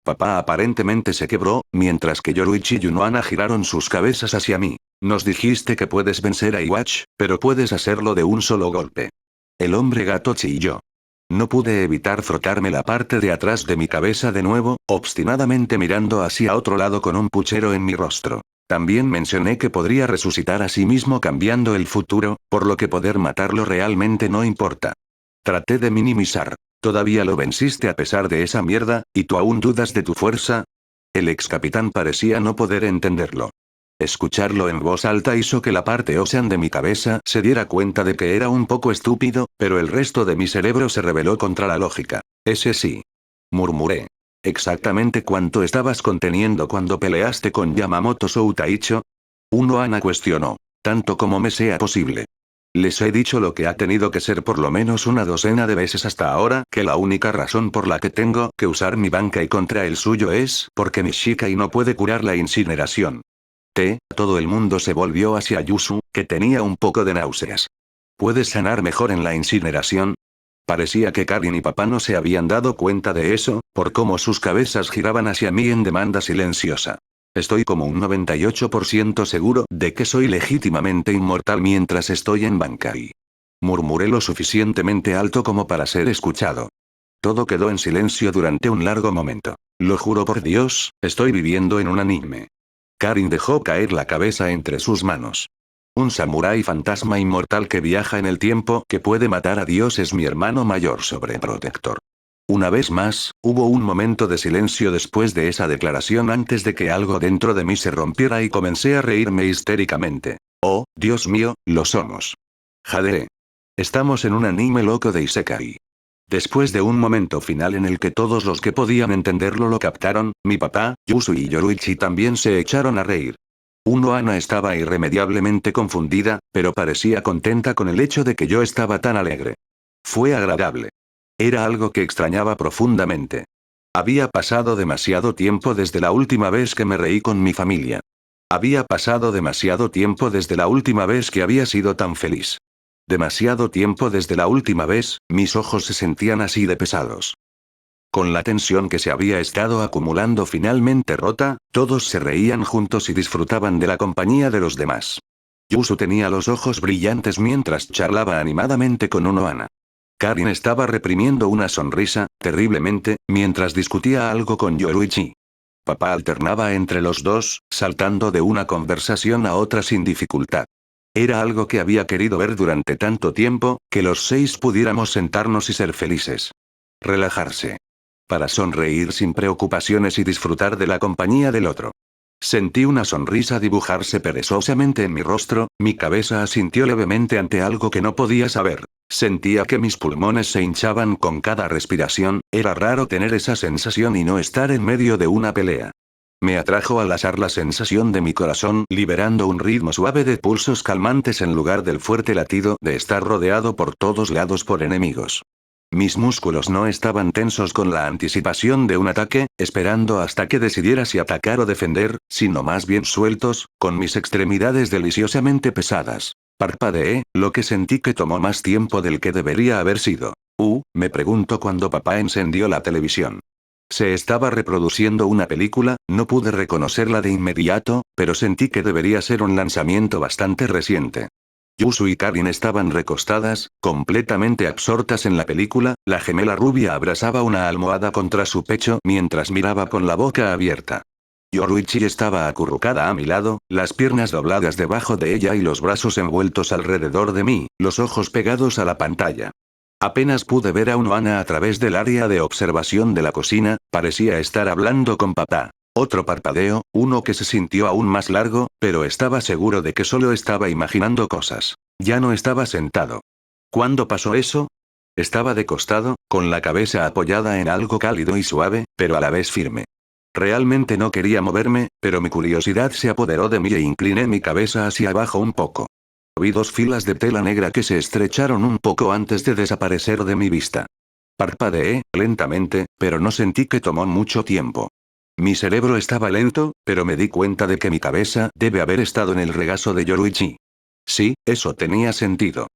A: Papá aparentemente se quebró, mientras que Yoruichi y Yunohana giraron sus cabezas hacia mí. Nos dijiste que puedes vencer a Iwatch, pero puedes hacerlo de un solo golpe. El hombre gato chilló. No pude evitar frotarme la parte de atrás de mi cabeza de nuevo, obstinadamente mirando hacia otro lado con un puchero en mi rostro. También mencioné que podría resucitar a sí mismo cambiando el futuro, por lo que poder matarlo realmente no importa. Traté de minimizar. ¿Todavía lo venciste a pesar de esa mierda, y tú aún dudas de tu fuerza? El ex capitán parecía no poder entenderlo. Escucharlo en voz alta hizo que la parte Ocean de mi cabeza se diera cuenta de que era un poco estúpido, pero el resto de mi cerebro se rebeló contra la lógica. Ese sí. Murmuré. ¿Exactamente cuánto estabas conteniendo cuando peleaste con Yamamoto Soutaicho? Unohana cuestionó. Tanto como me sea posible. Les he dicho lo que ha tenido que ser por lo menos una docena de veces hasta ahora, que la única razón por la que tengo que usar mi Bankai contra el suyo es porque mi Shikai no puede curar la incineración. Todo el mundo se volvió hacia Yusu, que tenía un poco de náuseas. ¿Puedes sanar mejor en la incineración? Parecía que Karin y papá no se habían dado cuenta de eso, por cómo sus cabezas giraban hacia mí en demanda silenciosa. Estoy como un 98% seguro de que soy legítimamente inmortal mientras estoy en Bankai. Murmuré lo suficientemente alto como para ser escuchado. Todo quedó en silencio durante un largo momento. Lo juro por Dios, estoy viviendo en un anime. Karin dejó caer la cabeza entre sus manos. Un samurái fantasma inmortal que viaja en el tiempo que puede matar a Dios es mi hermano mayor sobreprotector. Una vez más, hubo un momento de silencio después de esa declaración antes de que algo dentro de mí se rompiera y comencé a reírme histéricamente. Oh, Dios mío, lo somos. Jadeé. Estamos en un anime loco de Isekai. Después de un momento final en el que todos los que podían entenderlo lo captaron, mi papá, Yusu y Yoruichi también se echaron a reír. Unohana estaba irremediablemente confundida, pero parecía contenta con el hecho de que yo estaba tan alegre. Fue agradable. Era algo que extrañaba profundamente. Había pasado demasiado tiempo desde la última vez que me reí con mi familia. Había pasado demasiado tiempo desde la última vez que había sido tan feliz. Demasiado tiempo desde la última vez, mis ojos se sentían así de pesados. Con la tensión que se había estado acumulando finalmente rota, todos se reían juntos y disfrutaban de la compañía de los demás. Yusu tenía los ojos brillantes mientras charlaba animadamente con Unohana. Karin estaba reprimiendo una sonrisa, terriblemente, mientras discutía algo con Yoruichi. Papá alternaba entre los dos, saltando de una conversación a otra sin dificultad. Era algo que había querido ver durante tanto tiempo, que los 6 pudiéramos sentarnos y ser felices. Relajarse. Para sonreír sin preocupaciones y disfrutar de la compañía del otro. Sentí una sonrisa dibujarse perezosamente en mi rostro, mi cabeza asintió levemente ante algo que no podía saber. Sentía que mis pulmones se hinchaban con cada respiración, era raro tener esa sensación y no estar en medio de una pelea. Me atrajo al azar la sensación de mi corazón liberando un ritmo suave de pulsos calmantes en lugar del fuerte latido de estar rodeado por todos lados por enemigos. Mis músculos no estaban tensos con la anticipación de un ataque, esperando hasta que decidiera si atacar o defender, sino más bien sueltos, con mis extremidades deliciosamente pesadas. Parpadeé, lo que sentí que tomó más tiempo del que debería haber sido. Me pregunto cuando papá encendió la televisión. Se estaba reproduciendo una película, no pude reconocerla de inmediato, pero sentí que debería ser un lanzamiento bastante reciente. Yusu y Karin estaban recostadas, completamente absortas en la película, la gemela rubia abrazaba una almohada contra su pecho mientras miraba con la boca abierta. Yoruichi estaba acurrucada a mi lado, las piernas dobladas debajo de ella y los brazos envueltos alrededor de mí, los ojos pegados a la pantalla. Apenas pude ver a Unohana a través del área de observación de la cocina, parecía estar hablando con papá. Otro parpadeo, uno que se sintió aún más largo, pero estaba seguro de que solo estaba imaginando cosas. Ya no estaba sentado. ¿Cuándo pasó eso? Estaba de costado, con la cabeza apoyada en algo cálido y suave, pero a la vez firme. Realmente no quería moverme, pero mi curiosidad se apoderó de mí e incliné mi cabeza hacia abajo un poco. Vi dos filas de tela negra que se estrecharon un poco antes de desaparecer de mi vista. Parpadeé, lentamente, pero no sentí que tomó mucho tiempo. Mi cerebro estaba lento, pero me di cuenta de que mi cabeza debe haber estado en el regazo de Yoruichi. Sí, eso tenía sentido.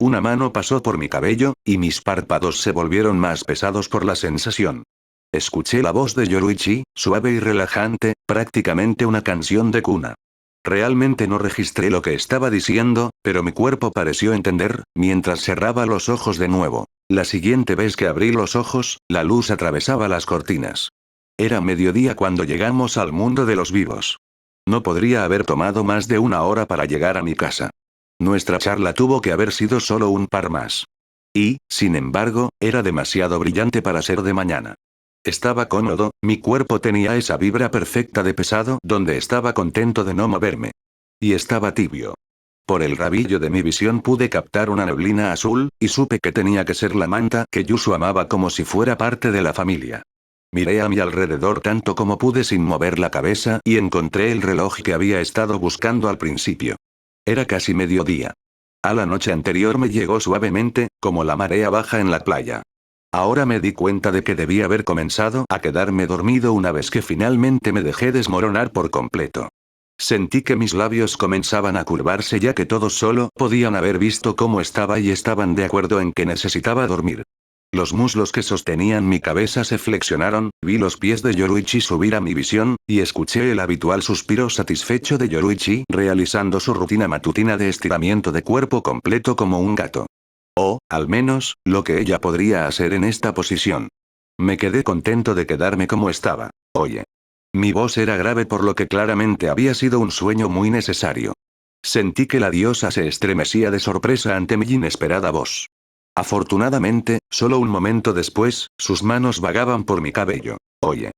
A: Una mano pasó por mi cabello, y mis párpados se volvieron más pesados por la sensación. Escuché la voz de Yoruichi, suave y relajante, prácticamente una canción de cuna. Realmente no registré lo que estaba diciendo, pero mi cuerpo pareció entender, mientras cerraba los ojos de nuevo. La siguiente vez que abrí los ojos, la luz atravesaba las cortinas. Era mediodía cuando llegamos al mundo de los vivos. No podría haber tomado más de una hora para llegar a mi casa. Nuestra charla tuvo que haber sido solo un par más. Y, sin embargo, era demasiado brillante para ser de mañana. Estaba cómodo, mi cuerpo tenía esa vibra perfecta de pesado donde estaba contento de no moverme. Y estaba tibio. Por el rabillo de mi visión pude captar una neblina azul, y supe que tenía que ser la manta que Yusu amaba como si fuera parte de la familia. Miré a mi alrededor tanto como pude sin mover la cabeza y encontré el reloj que había estado buscando al principio. Era casi mediodía. A la noche anterior me llegó suavemente, como la marea baja en la playa. Ahora me di cuenta de que debía haber comenzado a quedarme dormido una vez que finalmente me dejé desmoronar por completo. Sentí que mis labios comenzaban a curvarse ya que todos solo podían haber visto cómo estaba y estaban de acuerdo en que necesitaba dormir. Los muslos que sostenían mi cabeza se flexionaron, vi los pies de Yoruichi subir a mi visión, y escuché el habitual suspiro satisfecho de Yoruichi realizando su rutina matutina de estiramiento de cuerpo completo como un gato. O, al menos, lo que ella podría hacer en esta posición. Me quedé contento de quedarme como estaba. Oye. Mi voz era grave por lo que claramente había sido un sueño muy necesario. Sentí que la diosa se estremecía de sorpresa ante mi inesperada voz. Afortunadamente, solo un momento después, sus manos vagaban por mi cabello. Oye.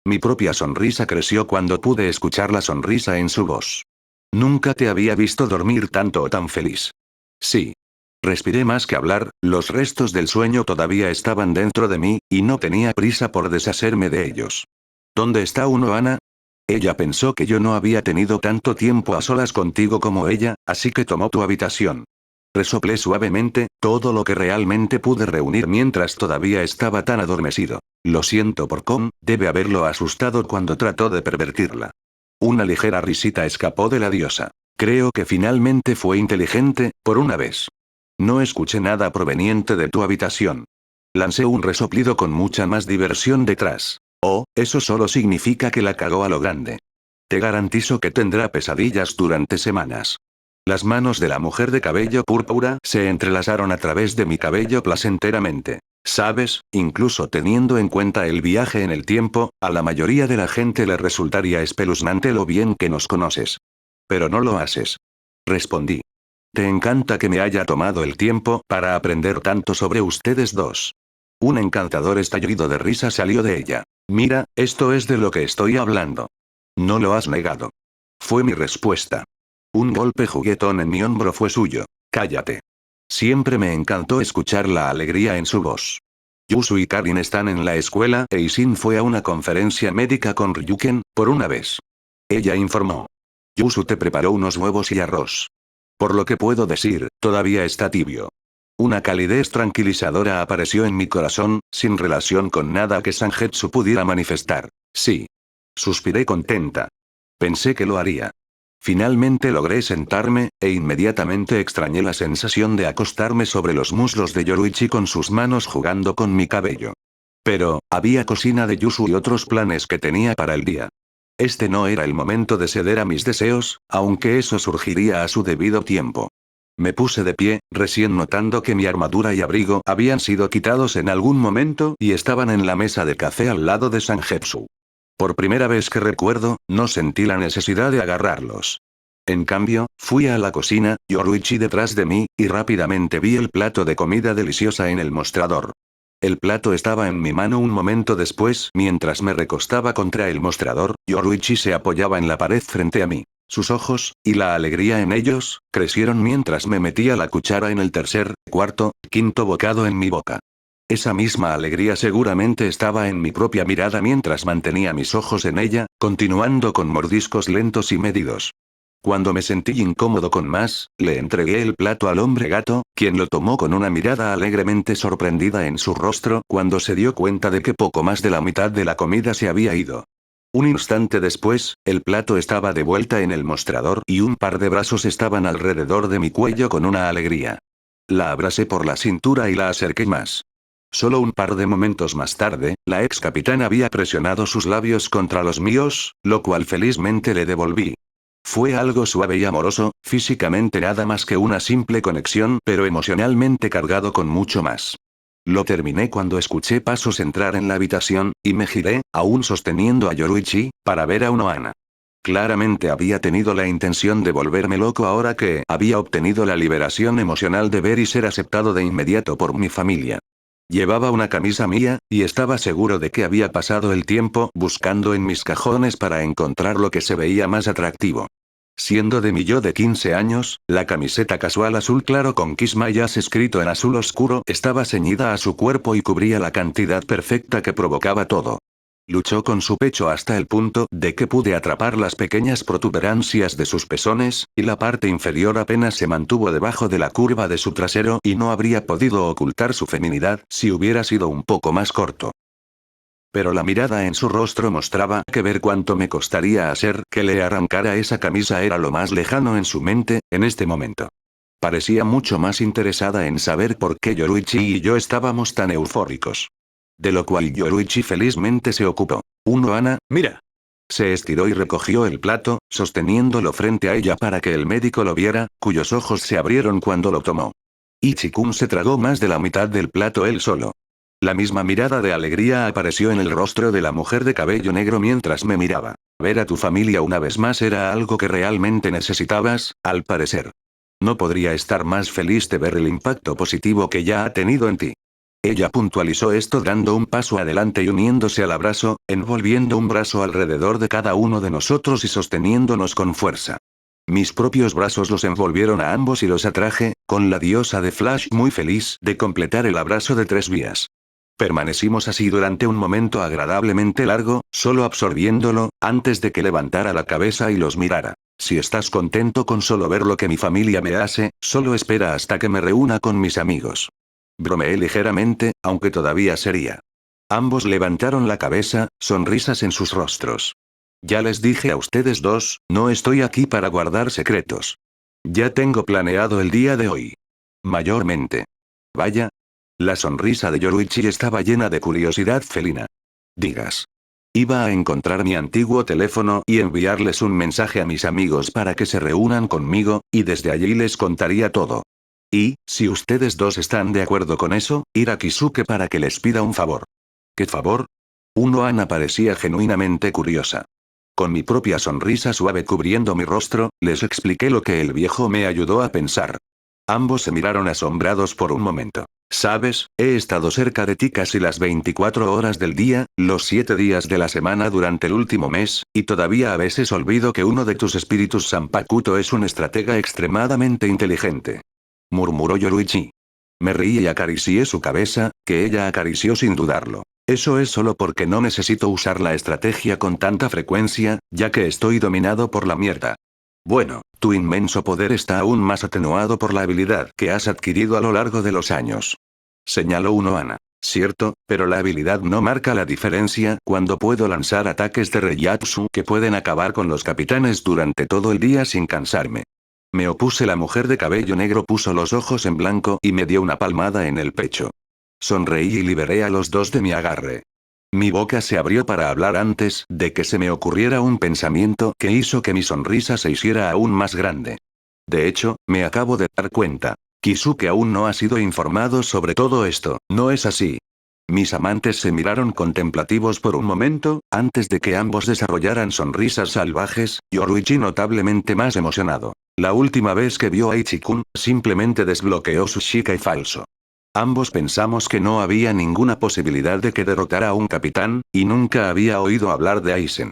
A: Mi propia sonrisa creció cuando pude escuchar la sonrisa en su voz. Nunca te había visto dormir tanto o tan feliz. Sí. Respiré más que hablar, los restos del sueño todavía estaban dentro de mí, y no tenía prisa por deshacerme de ellos. ¿Dónde está Unohana? Ella pensó que yo no había tenido tanto tiempo a solas contigo como ella, así que tomó tu habitación. Resoplé suavemente, todo lo que realmente pude reunir mientras todavía estaba tan adormecido. Lo siento por cómo, debe haberlo asustado cuando trató de pervertirla. Una ligera risita escapó de la diosa. Creo que finalmente fue inteligente, por una vez. No escuché nada proveniente de tu habitación. Lancé un resoplido con mucha más diversión detrás. Oh, eso solo significa que la cagó a lo grande. Te garantizo que tendrá pesadillas durante semanas. Las manos de la mujer de cabello púrpura se entrelazaron a través de mi cabello placenteramente. Sabes, incluso teniendo en cuenta el viaje en el tiempo, a la mayoría de la gente le resultaría espeluznante lo bien que nos conoces. Pero no lo haces. Respondí. Te encanta que me haya tomado el tiempo para aprender tanto sobre ustedes dos. Un encantador estallido de risa salió de ella. Mira, esto es de lo que estoy hablando. No lo has negado. Fue mi respuesta. Un golpe juguetón en mi hombro fue suyo. Cállate. Siempre me encantó escuchar la alegría en su voz. Yusu y Karin están en la escuela e Isin fue a una conferencia médica con Ryuken, por una vez. Ella informó. Yusu te preparó unos huevos y arroz. Por lo que puedo decir, todavía está tibio. Una calidez tranquilizadora apareció en mi corazón, sin relación con nada que Sangetsu pudiera manifestar. Sí. Suspiré contenta. Pensé que lo haría. Finalmente logré sentarme, e inmediatamente extrañé la sensación de acostarme sobre los muslos de Yoruichi con sus manos jugando con mi cabello. Pero, había cocina de Yusu y otros planes que tenía para el día. Este no era el momento de ceder a mis deseos, aunque eso surgiría a su debido tiempo. Me puse de pie, recién notando que mi armadura y abrigo habían sido quitados en algún momento y estaban en la mesa de café al lado de Sangetsu. Por primera vez que recuerdo, no sentí la necesidad de agarrarlos. En cambio, fui a la cocina, Yoruichi detrás de mí, y rápidamente vi el plato de comida deliciosa en el mostrador. El plato estaba en mi mano un momento después, mientras me recostaba contra el mostrador, Yoruichi se apoyaba en la pared frente a mí. Sus ojos, y la alegría en ellos, crecieron mientras me metía la cuchara en el tercer, cuarto, quinto bocado en mi boca. Esa misma alegría seguramente estaba en mi propia mirada mientras mantenía mis ojos en ella, continuando con mordiscos lentos y medidos. Cuando me sentí incómodo con más, le entregué el plato al hombre gato, quien lo tomó con una mirada alegremente sorprendida en su rostro cuando se dio cuenta de que poco más de la mitad de la comida se había ido. Un instante después, el plato estaba de vuelta en el mostrador y un par de brazos estaban alrededor de mi cuello con una alegría. La abracé por la cintura y la acerqué más. Solo un par de momentos más tarde, la ex capitán había presionado sus labios contra los míos, lo cual felizmente le devolví. Fue algo suave y amoroso, físicamente nada más que una simple conexión, pero emocionalmente cargado con mucho más. Lo terminé cuando escuché pasos entrar en la habitación, y me giré, aún sosteniendo a Yoruichi, para ver a Unohana. Claramente había tenido la intención de volverme loco ahora que había obtenido la liberación emocional de ver y ser aceptado de inmediato por mi familia. Llevaba una camisa mía, y estaba seguro de que había pasado el tiempo buscando en mis cajones para encontrar lo que se veía más atractivo. Siendo de mi yo de 15 años, la camiseta casual azul claro con Kiss My Ass escrito en azul oscuro estaba ceñida a su cuerpo y cubría la cantidad perfecta que provocaba todo. Luchó con su pecho hasta el punto de que pude atrapar las pequeñas protuberancias de sus pezones, y la parte inferior apenas se mantuvo debajo de la curva de su trasero y no habría podido ocultar su feminidad si hubiera sido un poco más corto. Pero la mirada en su rostro mostraba que ver cuánto me costaría hacer que le arrancara esa camisa era lo más lejano en su mente, en este momento. Parecía mucho más interesada en saber por qué Yoruichi y yo estábamos tan eufóricos. De lo cual Yoruichi felizmente se ocupó. Unohana, mira. Se estiró y recogió el plato, sosteniéndolo frente a ella para que el médico lo viera, cuyos ojos se abrieron cuando lo tomó. Ichikun se tragó más de la mitad del plato él solo. La misma mirada de alegría apareció en el rostro de la mujer de cabello negro mientras me miraba. Ver a tu familia una vez más era algo que realmente necesitabas, al parecer. No podría estar más feliz de ver el impacto positivo que ya ha tenido en ti. Ella puntualizó esto dando un paso adelante y uniéndose al abrazo, envolviendo un brazo alrededor de cada uno de nosotros y sosteniéndonos con fuerza. Mis propios brazos los envolvieron a ambos y los atraje, con la diosa de Flash muy feliz de completar el abrazo de 3 vías. Permanecimos así durante un momento agradablemente largo, solo absorbiéndolo, antes de que levantara la cabeza y los mirara. Si estás contento con solo ver lo que mi familia me hace, solo espera hasta que me reúna con mis amigos. Bromeé ligeramente, aunque todavía sería. Ambos levantaron la cabeza, sonrisas en sus rostros. Ya les dije a ustedes dos, no estoy aquí para guardar secretos. Ya tengo planeado el día de hoy. Mayormente. Vaya. La sonrisa de Yoruichi estaba llena de curiosidad felina. Digas. Iba a encontrar mi antiguo teléfono y enviarles un mensaje a mis amigos para que se reúnan conmigo, y desde allí les contaría todo. Y, si ustedes dos están de acuerdo con eso, ir a Kisuke para que les pida un favor. ¿Qué favor? Unohana parecía genuinamente curiosa. Con mi propia sonrisa suave cubriendo mi rostro, les expliqué lo que el viejo me ayudó a pensar. Ambos se miraron asombrados por un momento. Sabes, he estado cerca de ti casi las 24 horas del día, los 7 días de la semana durante el último mes, y todavía a veces olvido que uno de tus espíritus Sanpakuto es un estratega extremadamente inteligente. Murmuró Yoruichi. Me reí y acaricié su cabeza, que ella acarició sin dudarlo. Eso es solo porque no necesito usar la estrategia con tanta frecuencia, ya que estoy dominado por la mierda. Bueno, tu inmenso poder está aún más atenuado por la habilidad que has adquirido a lo largo de los años. Señaló Unohana. Cierto, pero la habilidad no marca la diferencia cuando puedo lanzar ataques de Reiyatsu que pueden acabar con los capitanes durante todo el día sin cansarme. Me opuse. La mujer de cabello negro puso los ojos en blanco y me dio una palmada en el pecho. Sonreí y liberé a los dos de mi agarre. Mi boca se abrió para hablar antes de que se me ocurriera un pensamiento que hizo que mi sonrisa se hiciera aún más grande. De hecho, me acabo de dar cuenta. Kisuke aún no ha sido informado sobre todo esto, ¿no es así? Mis amantes se miraron contemplativos por un momento, antes de que ambos desarrollaran sonrisas salvajes, Yoruichi notablemente más emocionado. La última vez que vio a Ichikun, simplemente desbloqueó su Shikai falso. Ambos pensamos que no había ninguna posibilidad de que derrotara a un capitán, y nunca había oído hablar de Aizen.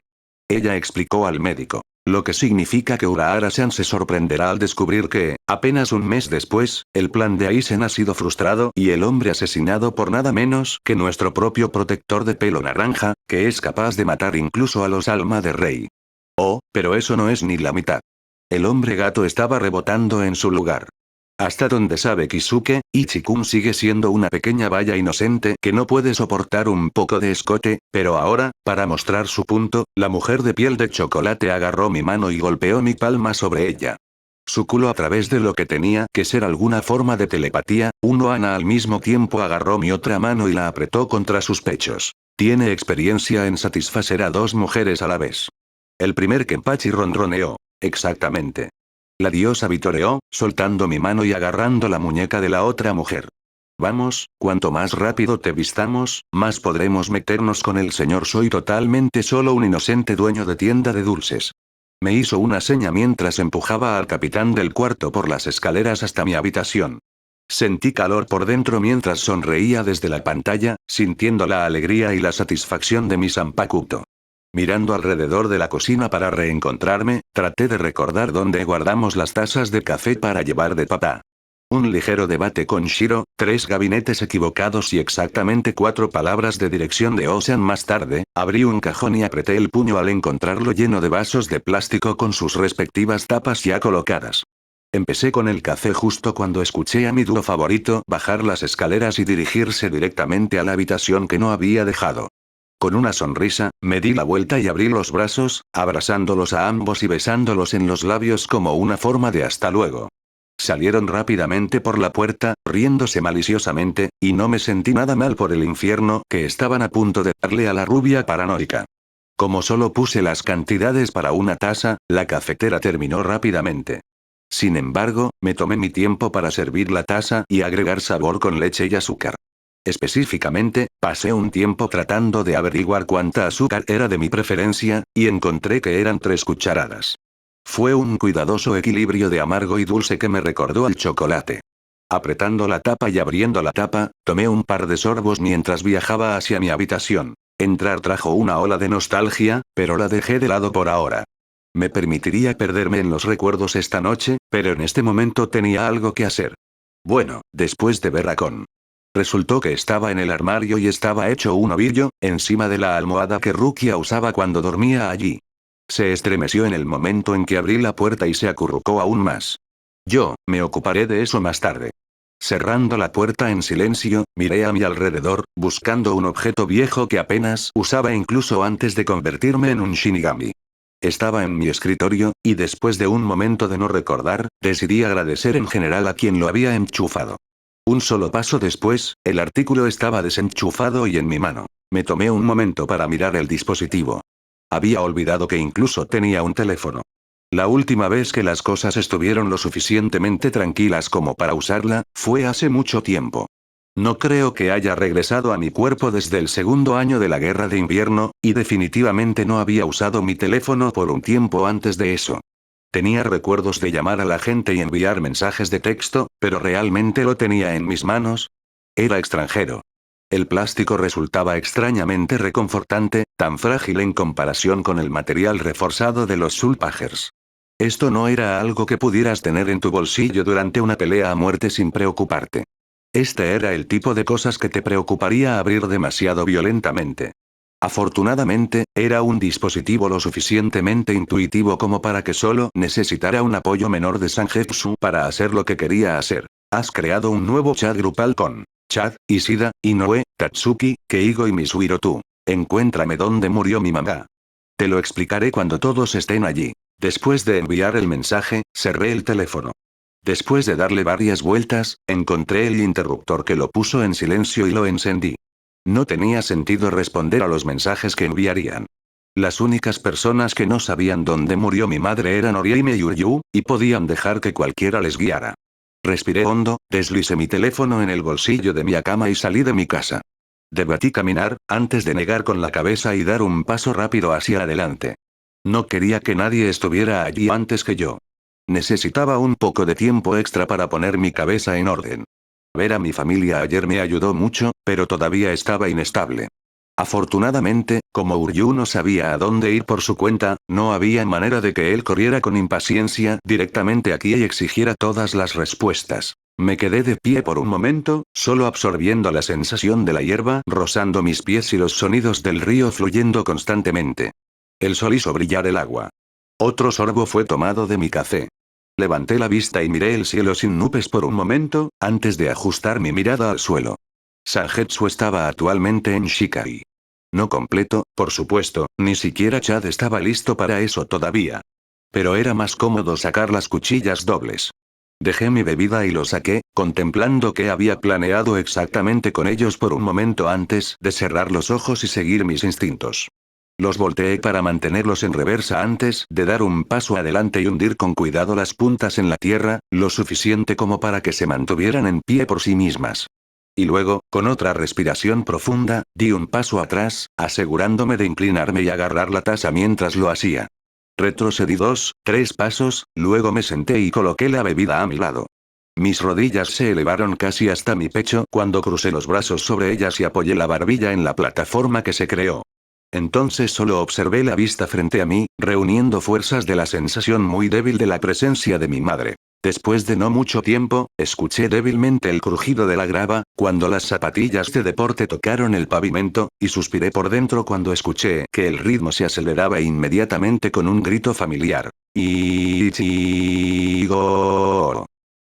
A: Ella explicó al médico. Lo que significa que Urahara-san se sorprenderá al descubrir que, apenas un mes después, el plan de Aizen ha sido frustrado y el hombre asesinado por nada menos que nuestro propio protector de pelo naranja, que es capaz de matar incluso a los alma de rey. Oh, pero eso no es ni la mitad. El hombre gato estaba rebotando en su lugar. Hasta donde sabe Kisuke, Ichikun sigue siendo una pequeña baya inocente que no puede soportar un poco de escote, pero ahora, para mostrar su punto, la mujer de piel de chocolate agarró mi mano y golpeó mi palma sobre ella. Su culo a través de lo que tenía que ser alguna forma de telepatía, Ana al mismo tiempo agarró mi otra mano y la apretó contra sus pechos. Tiene experiencia en satisfacer a dos mujeres a la vez. El primer Kenpachi ronroneó. Exactamente. La diosa vitoreó, soltando mi mano y agarrando la muñeca de la otra mujer. Vamos, cuanto más rápido te vistamos, más podremos meternos con el señor. Soy totalmente solo un inocente dueño de tienda de dulces. Me hizo una seña mientras empujaba al capitán del cuarto por las escaleras hasta mi habitación. Sentí calor por dentro mientras sonreía desde la pantalla, sintiendo la alegría y la satisfacción de mi Sanpakuto. Mirando alrededor de la cocina para reencontrarme, traté de recordar dónde guardamos las tazas de café para llevar de papá. Un ligero debate con Shiro, 3 gabinetes equivocados y exactamente 4 palabras de dirección de Ocean más tarde, abrí un cajón y apreté el puño al encontrarlo lleno de vasos de plástico con sus respectivas tapas ya colocadas. Empecé con el café justo cuando escuché a mi dúo favorito bajar las escaleras y dirigirse directamente a la habitación que no había dejado. Con una sonrisa, me di la vuelta y abrí los brazos, abrazándolos a ambos y besándolos en los labios como una forma de hasta luego. Salieron rápidamente por la puerta, riéndose maliciosamente, y no me sentí nada mal por el infierno que estaban a punto de darle a la rubia paranoica. Como solo puse las cantidades para una taza, la cafetera terminó rápidamente. Sin embargo, me tomé mi tiempo para servir la taza y agregar sabor con leche y azúcar. Específicamente, pasé un tiempo tratando de averiguar cuánta azúcar era de mi preferencia, y encontré que eran 3 cucharadas. Fue un cuidadoso equilibrio de amargo y dulce que me recordó al chocolate. Apretando la tapa y abriendo la tapa, tomé un par de sorbos mientras viajaba hacia mi habitación. Entrar trajo una ola de nostalgia, pero la dejé de lado por ahora. Me permitiría perderme en los recuerdos esta noche, pero en este momento tenía algo que hacer. Bueno, después de ver a Kon. Resultó que estaba en el armario y estaba hecho un ovillo, encima de la almohada que Rukia usaba cuando dormía allí. Se estremeció en el momento en que abrí la puerta y se acurrucó aún más. Yo, me ocuparé de eso más tarde. Cerrando la puerta en silencio, miré a mi alrededor, buscando un objeto viejo que apenas usaba incluso antes de convertirme en un Shinigami. Estaba en mi escritorio, y después de un momento de no recordar, decidí agradecer en general a quien lo había enchufado. Un solo paso después, el artículo estaba desenchufado y en mi mano. Me tomé un momento para mirar el dispositivo. Había olvidado que incluso tenía un teléfono. La última vez que las cosas estuvieron lo suficientemente tranquilas como para usarla, fue hace mucho tiempo. No creo que haya regresado a mi cuerpo desde el segundo año de la guerra de invierno, y definitivamente no había usado mi teléfono por un tiempo antes de eso. Tenía recuerdos de llamar a la gente y enviar mensajes de texto, pero ¿realmente lo tenía en mis manos? Era extranjero. El plástico resultaba extrañamente reconfortante, tan frágil en comparación con el material reforzado de los Sulpagers. Esto no era algo que pudieras tener en tu bolsillo durante una pelea a muerte sin preocuparte. Este era el tipo de cosas que te preocuparía abrir demasiado violentamente. Afortunadamente, era un dispositivo lo suficientemente intuitivo como para que solo necesitara un apoyo menor de Sangetsu para hacer lo que quería hacer. Has creado un nuevo chat grupal con Chad, Ishida, Inoue, Tatsuki, Keigo y Misuirotu. Encuéntrame dónde murió mi mamá. Te lo explicaré cuando todos estén allí. Después de enviar el mensaje, cerré el teléfono. Después de darle varias vueltas, encontré el interruptor que lo puso en silencio y lo encendí. No tenía sentido responder a los mensajes que enviarían. Las únicas personas que no sabían dónde murió mi madre eran Orihime y Uryu, y podían dejar que cualquiera les guiara. Respiré hondo, deslicé mi teléfono en el bolsillo de mi cama y salí de mi casa. Debatí caminar, antes de negar con la cabeza y dar un paso rápido hacia adelante. No quería que nadie estuviera allí antes que yo. Necesitaba un poco de tiempo extra para poner mi cabeza en orden. Ver a mi familia ayer me ayudó mucho, pero todavía estaba inestable. Afortunadamente, como Uryu no sabía a dónde ir por su cuenta, no había manera de que él corriera con impaciencia directamente aquí y exigiera todas las respuestas. Me quedé de pie por un momento, solo absorbiendo la sensación de la hierba rozando mis pies y los sonidos del río fluyendo constantemente. El sol hizo brillar el agua. Otro sorbo fue tomado de mi café. Levanté la vista y miré el cielo sin nubes por un momento, antes de ajustar mi mirada al suelo. Sangetsu estaba actualmente en Shikai. No completo, por supuesto, ni siquiera Chad estaba listo para eso todavía. Pero era más cómodo sacar las cuchillas dobles. Dejé mi bebida y lo saqué, contemplando qué había planeado exactamente con ellos por un momento antes de cerrar los ojos y seguir mis instintos. Los volteé para mantenerlos en reversa antes de dar un paso adelante y hundir con cuidado las puntas en la tierra, lo suficiente como para que se mantuvieran en pie por sí mismas. Y luego, con otra respiración profunda, di un paso atrás, asegurándome de inclinarme y agarrar la taza mientras lo hacía. Retrocedí 3 pasos, luego me senté y coloqué la bebida a mi lado. Mis rodillas se elevaron casi hasta mi pecho cuando crucé los brazos sobre ellas y apoyé la barbilla en la plataforma que se creó. Entonces solo observé la vista frente a mí, reuniendo fuerzas de la sensación muy débil de la presencia de mi madre. Después de no mucho tiempo, escuché débilmente el crujido de la grava, cuando las zapatillas de deporte tocaron el pavimento, y suspiré por dentro cuando escuché que el ritmo se aceleraba inmediatamente con un grito familiar. ¡Ichigo!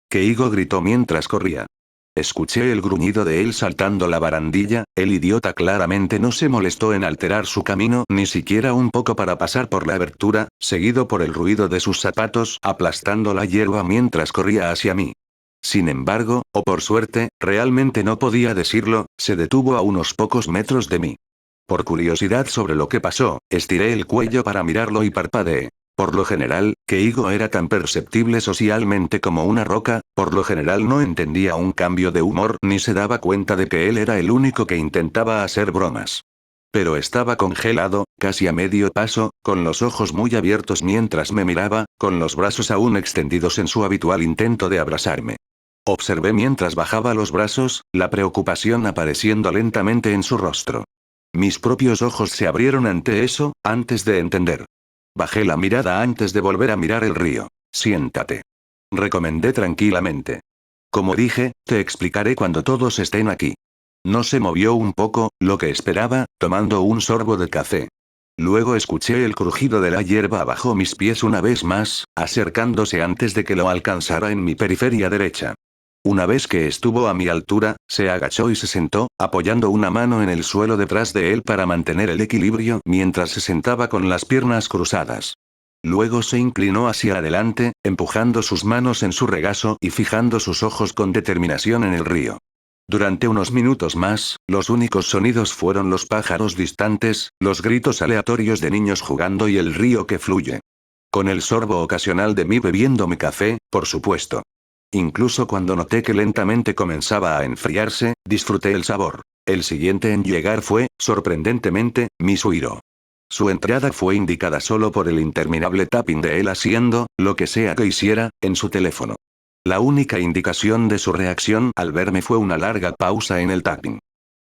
A: Keigo gritó mientras corría. Escuché el gruñido de él saltando la barandilla, el idiota claramente no se molestó en alterar su camino ni siquiera un poco para pasar por la abertura, seguido por el ruido de sus zapatos aplastando la hierba mientras corría hacia mí. Sin embargo, o por suerte, realmente no podía decirlo, se detuvo a unos pocos metros de mí. Por curiosidad sobre lo que pasó, estiré el cuello para mirarlo y parpadeé. Por lo general, Keigo era tan perceptible socialmente como una roca, por lo general no entendía un cambio de humor ni se daba cuenta de que él era el único que intentaba hacer bromas. Pero estaba congelado, casi a medio paso, con los ojos muy abiertos mientras me miraba, con los brazos aún extendidos en su habitual intento de abrazarme. Observé mientras bajaba los brazos, la preocupación apareciendo lentamente en su rostro. Mis propios ojos se abrieron ante eso, antes de entender. Bajé la mirada antes de volver a mirar el río. Siéntate. Recomendé tranquilamente. Como dije, te explicaré cuando todos estén aquí. No se movió un poco, lo que esperaba, tomando un sorbo de café. Luego escuché el crujido de la hierba bajo mis pies una vez más, acercándose antes de que lo alcanzara en mi periferia derecha. Una vez que estuvo a mi altura, se agachó y se sentó, apoyando una mano en el suelo detrás de él para mantener el equilibrio mientras se sentaba con las piernas cruzadas. Luego se inclinó hacia adelante, empujando sus manos en su regazo y fijando sus ojos con determinación en el río. Durante unos minutos más, los únicos sonidos fueron los pájaros distantes, los gritos aleatorios de niños jugando y el río que fluye. Con el sorbo ocasional de mí bebiendo mi café, por supuesto. Incluso cuando noté que lentamente comenzaba a enfriarse, disfruté el sabor. El siguiente en llegar fue, sorprendentemente, Misuhiro. Su entrada fue indicada solo por el interminable tapping de él haciendo, lo que sea que hiciera, en su teléfono. La única indicación de su reacción al verme fue una larga pausa en el tapping.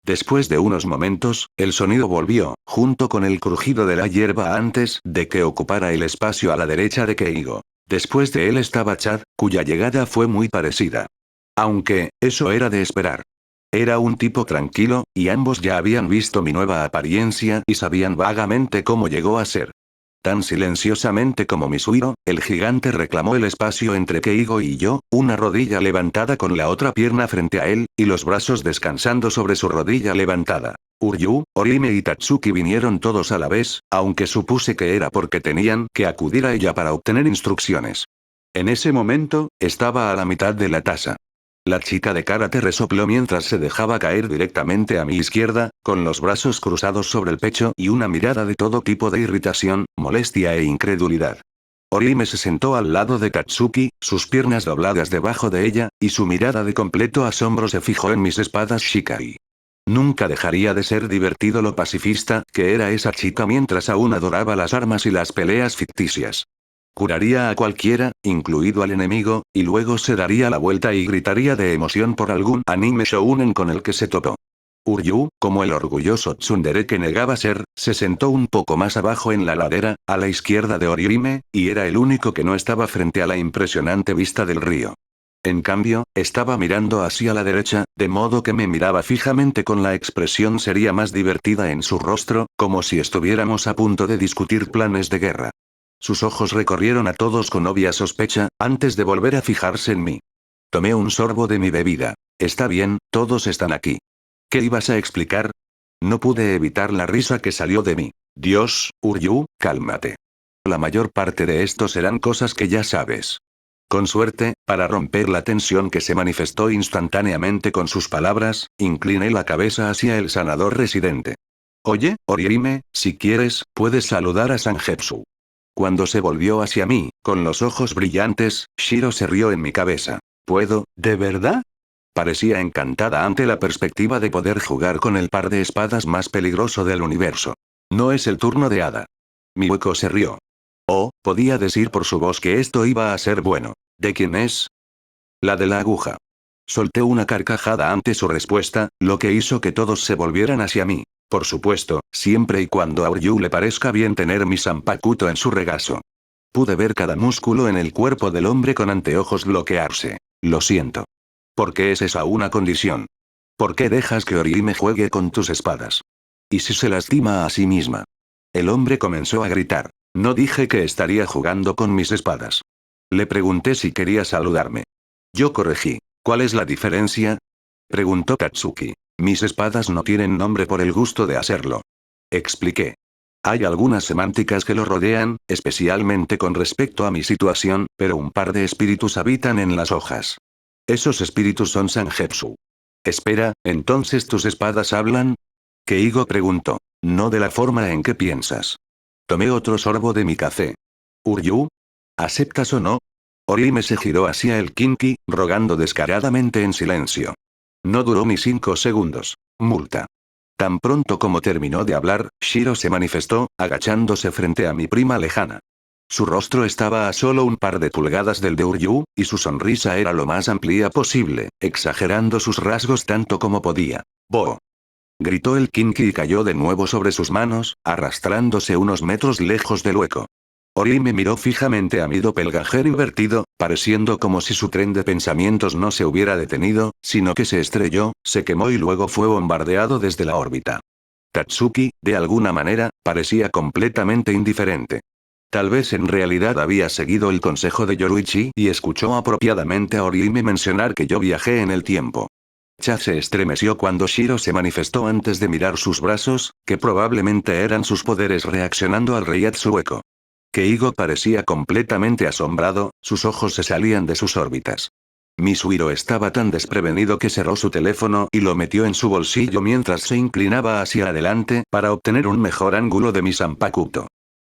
A: Después de unos momentos, el sonido volvió, junto con el crujido de la hierba antes de que ocupara el espacio a la derecha de Keigo. Después de él estaba Chad, cuya llegada fue muy parecida. Aunque, eso era de esperar. Era un tipo tranquilo, y ambos ya habían visto mi nueva apariencia y sabían vagamente cómo llegó a ser. Tan silenciosamente como Misuhiro, el gigante reclamó el espacio entre Keigo y yo, una rodilla levantada con la otra pierna frente a él, y los brazos descansando sobre su rodilla levantada. Uryu, Orihime y Tatsuki vinieron todos a la vez, aunque supuse que era porque tenían que acudir a ella para obtener instrucciones. En ese momento, estaba a la mitad de la taza. La chica de karate resopló mientras se dejaba caer directamente a mi izquierda, con los brazos cruzados sobre el pecho y una mirada de todo tipo de irritación, molestia e incredulidad. Orihime se sentó al lado de Tatsuki, sus piernas dobladas debajo de ella, y su mirada de completo asombro se fijó en mis espadas Shikai. Nunca dejaría de ser divertido lo pacifista que era esa chica mientras aún adoraba las armas y las peleas ficticias. Curaría a cualquiera, incluido al enemigo, y luego se daría la vuelta y gritaría de emoción por algún anime shounen con el que se topó. Uryu, como el orgulloso tsundere que negaba ser, se sentó un poco más abajo en la ladera, a la izquierda de Orihime, y era el único que no estaba frente a la impresionante vista del río. En cambio, estaba mirando hacia la derecha, de modo que me miraba fijamente con la expresión seria más divertida en su rostro, como si estuviéramos a punto de discutir planes de guerra. Sus ojos recorrieron a todos con obvia sospecha, antes de volver a fijarse en mí. Tomé un sorbo de mi bebida. Está bien, todos están aquí. ¿Qué ibas a explicar? No pude evitar la risa que salió de mí. Dios, Uryu, cálmate. La mayor parte de esto serán cosas que ya sabes. Con suerte, para romper la tensión que se manifestó instantáneamente con sus palabras, incliné la cabeza hacia el sanador residente. Oye, Orihime, si quieres, puedes saludar a Sangetsu. Cuando se volvió hacia mí, con los ojos brillantes, Shiro se rió en mi cabeza. ¿Puedo, de verdad? Parecía encantada ante la perspectiva de poder jugar con el par de espadas más peligroso del universo. No es el turno de Ada. Miwako se rió. Oh, podía decir por su voz que esto iba a ser bueno. ¿De quién es? La de la aguja. Solté una carcajada ante su respuesta, lo que hizo que todos se volvieran hacia mí. Por supuesto, siempre y cuando a Uryu le parezca bien tener mi Zanpakuto en su regazo. Pude ver cada músculo en el cuerpo del hombre con anteojos bloquearse. Lo siento. ¿Por qué es esa una condición? ¿Por qué dejas que Orihime juegue con tus espadas? ¿Y si se lastima a sí misma? El hombre comenzó a gritar. No dije que estaría jugando con mis espadas. Le pregunté si quería saludarme. Yo corregí. ¿Cuál es la diferencia? Preguntó Tatsuki. Mis espadas no tienen nombre por el gusto de hacerlo. Expliqué. Hay algunas semánticas que lo rodean, especialmente con respecto a mi situación, pero un par de espíritus habitan en las hojas. Esos espíritus son Sangetsu. Espera, ¿entonces tus espadas hablan? Keigo preguntó. No de la forma en que piensas. Tomé otro sorbo de mi café. Uryu, ¿aceptas o no? Orihime se giró hacia el Kinki, rogando descaradamente en silencio. No duró ni 5 segundos. Multa. Tan pronto como terminó de hablar, Shiro se manifestó, agachándose frente a mi prima lejana. Su rostro estaba a solo un par de pulgadas del de Uryu, y su sonrisa era lo más amplia posible, exagerando sus rasgos tanto como podía. ¡Bo! Gritó el Kinki y cayó de nuevo sobre sus manos, arrastrándose unos metros lejos del hueco. Orihime miró fijamente a mi doppelganger invertido, pareciendo como si su tren de pensamientos no se hubiera detenido, sino que se estrelló, se quemó y luego fue bombardeado desde la órbita. Tatsuki, de alguna manera, parecía completamente indiferente. Tal vez en realidad había seguido el consejo de Yoruichi y escuchó apropiadamente a Orihime mencionar que yo viajé en el tiempo. Cha se estremeció cuando Shiro se manifestó antes de mirar sus brazos, que probablemente eran sus poderes reaccionando al reiatsu hueco. Keigo parecía completamente asombrado, sus ojos se salían de sus órbitas. Misuhiro estaba tan desprevenido que cerró su teléfono y lo metió en su bolsillo mientras se inclinaba hacia adelante para obtener un mejor ángulo de mi Zanpakuto.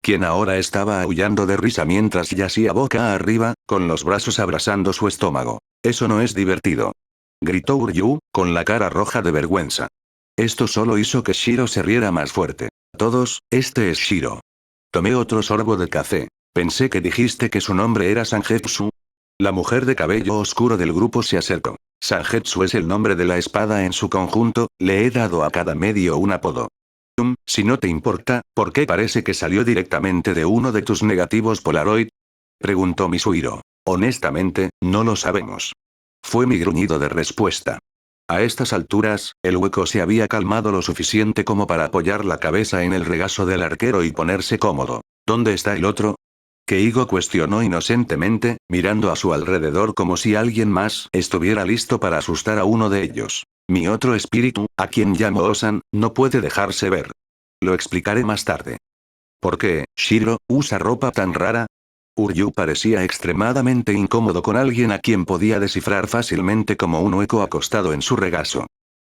A: Quien ahora estaba aullando de risa mientras yacía boca arriba, con los brazos abrazando su estómago. Eso no es divertido. Gritó Uryu, con la cara roja de vergüenza. Esto solo hizo que Shiro se riera más fuerte. Todos, este es Shiro. Tomé otro sorbo de café. Pensé que dijiste que su nombre era Sangetsu. La mujer de cabello oscuro del grupo se acercó. Sangetsu es el nombre de la espada en su conjunto, le he dado a cada medio un apodo. Si no te importa, ¿por qué parece que salió directamente de uno de tus negativos Polaroid? Preguntó Misuhiro. Honestamente, no lo sabemos. Fue mi gruñido de respuesta. A estas alturas, el hueco se había calmado lo suficiente como para apoyar la cabeza en el regazo del arquero y ponerse cómodo. ¿Dónde está el otro? Keigo cuestionó inocentemente, mirando a su alrededor como si alguien más estuviera listo para asustar a uno de ellos. Mi otro espíritu, a quien llamo Osan, no puede dejarse ver. Lo explicaré más tarde. ¿Por qué, Shiro, usa ropa tan rara? Uryu parecía extremadamente incómodo con alguien a quien podía descifrar fácilmente como un hueco acostado en su regazo.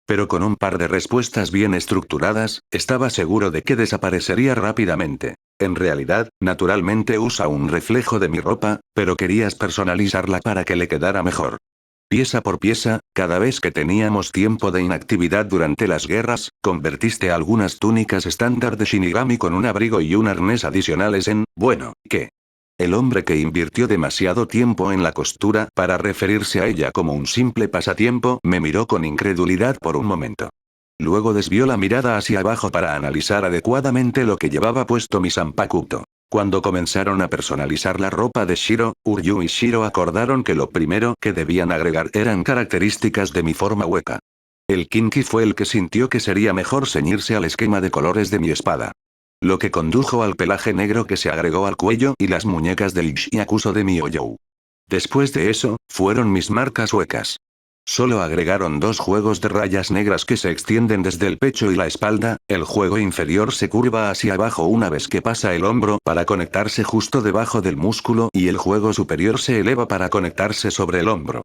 A: Pero con un par de respuestas bien estructuradas, estaba seguro de que desaparecería rápidamente. En realidad, naturalmente usa un reflejo de mi ropa, pero querías personalizarla para que le quedara mejor. Pieza por pieza, cada vez que teníamos tiempo de inactividad durante las guerras, convertiste algunas túnicas estándar de Shinigami con un abrigo y un arnés adicionales en, bueno, ¿qué? El hombre que invirtió demasiado tiempo en la costura para referirse a ella como un simple pasatiempo me miró con incredulidad por un momento. Luego desvió la mirada hacia abajo para analizar adecuadamente lo que llevaba puesto mi Zanpakuto. Cuando comenzaron a personalizar la ropa de Shiro, Uryu y Shiro acordaron que lo primero que debían agregar eran características de mi forma hueca. El Kinki fue el que sintió que sería mejor ceñirse al esquema de colores de mi espada. Lo que condujo al pelaje negro que se agregó al cuello y las muñecas del Yakuzo de Miyoyou. Después de eso, fueron mis marcas huecas. Solo agregaron 2 juegos de rayas negras que se extienden desde el pecho y la espalda, el juego inferior se curva hacia abajo una vez que pasa el hombro para conectarse justo debajo del músculo y el juego superior se eleva para conectarse sobre el hombro.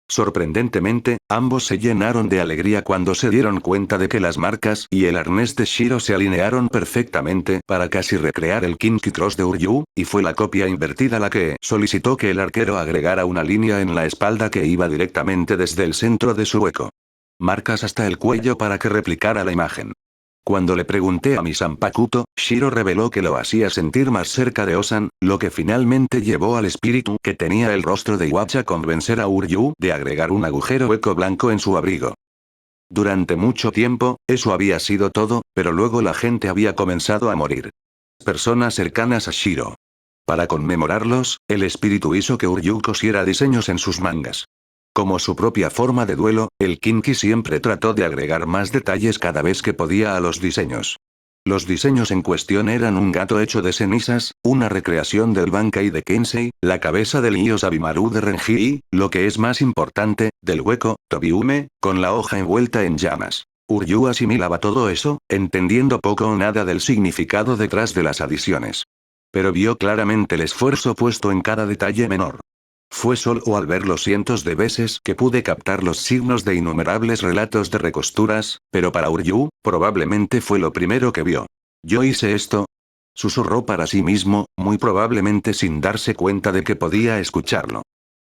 A: Sorprendentemente, ambos se llenaron de alegría cuando se dieron cuenta de que las marcas y el arnés de Shiro se alinearon perfectamente para casi recrear el Kinky Cross de Uryu, y fue la copia invertida la que solicitó que el arquero agregara una línea en la espalda que iba directamente desde el centro de su hueco. Marcas hasta el cuello para que replicara la imagen. Cuando le pregunté a mi Zanpakuto, Shiro reveló que lo hacía sentir más cerca de Osan, lo que finalmente llevó al espíritu que tenía el rostro de Iwacha a convencer a Uryu de agregar un agujero hueco blanco en su abrigo. Durante mucho tiempo, eso había sido todo, pero luego la gente había comenzado a morir. Personas cercanas a Shiro. Para conmemorarlos, el espíritu hizo que Uryu cosiera diseños en sus mangas. Como su propia forma de duelo, el Kinki siempre trató de agregar más detalles cada vez que podía a los diseños. Los diseños en cuestión eran un gato hecho de cenizas, una recreación del Bankai de Kensei, la cabeza del Iosabimaru de Renji y, lo que es más importante, del hueco, Tobiume, con la hoja envuelta en llamas. Uryu asimilaba todo eso, entendiendo poco o nada del significado detrás de las adiciones. Pero vio claramente el esfuerzo puesto en cada detalle menor. Fue solo al ver los cientos de veces que pude captar los signos de innumerables relatos de recosturas, pero para Uryu, probablemente fue lo primero que vio. ¿Yo hice esto? Susurró para sí mismo, muy probablemente sin darse cuenta de que podía escucharlo.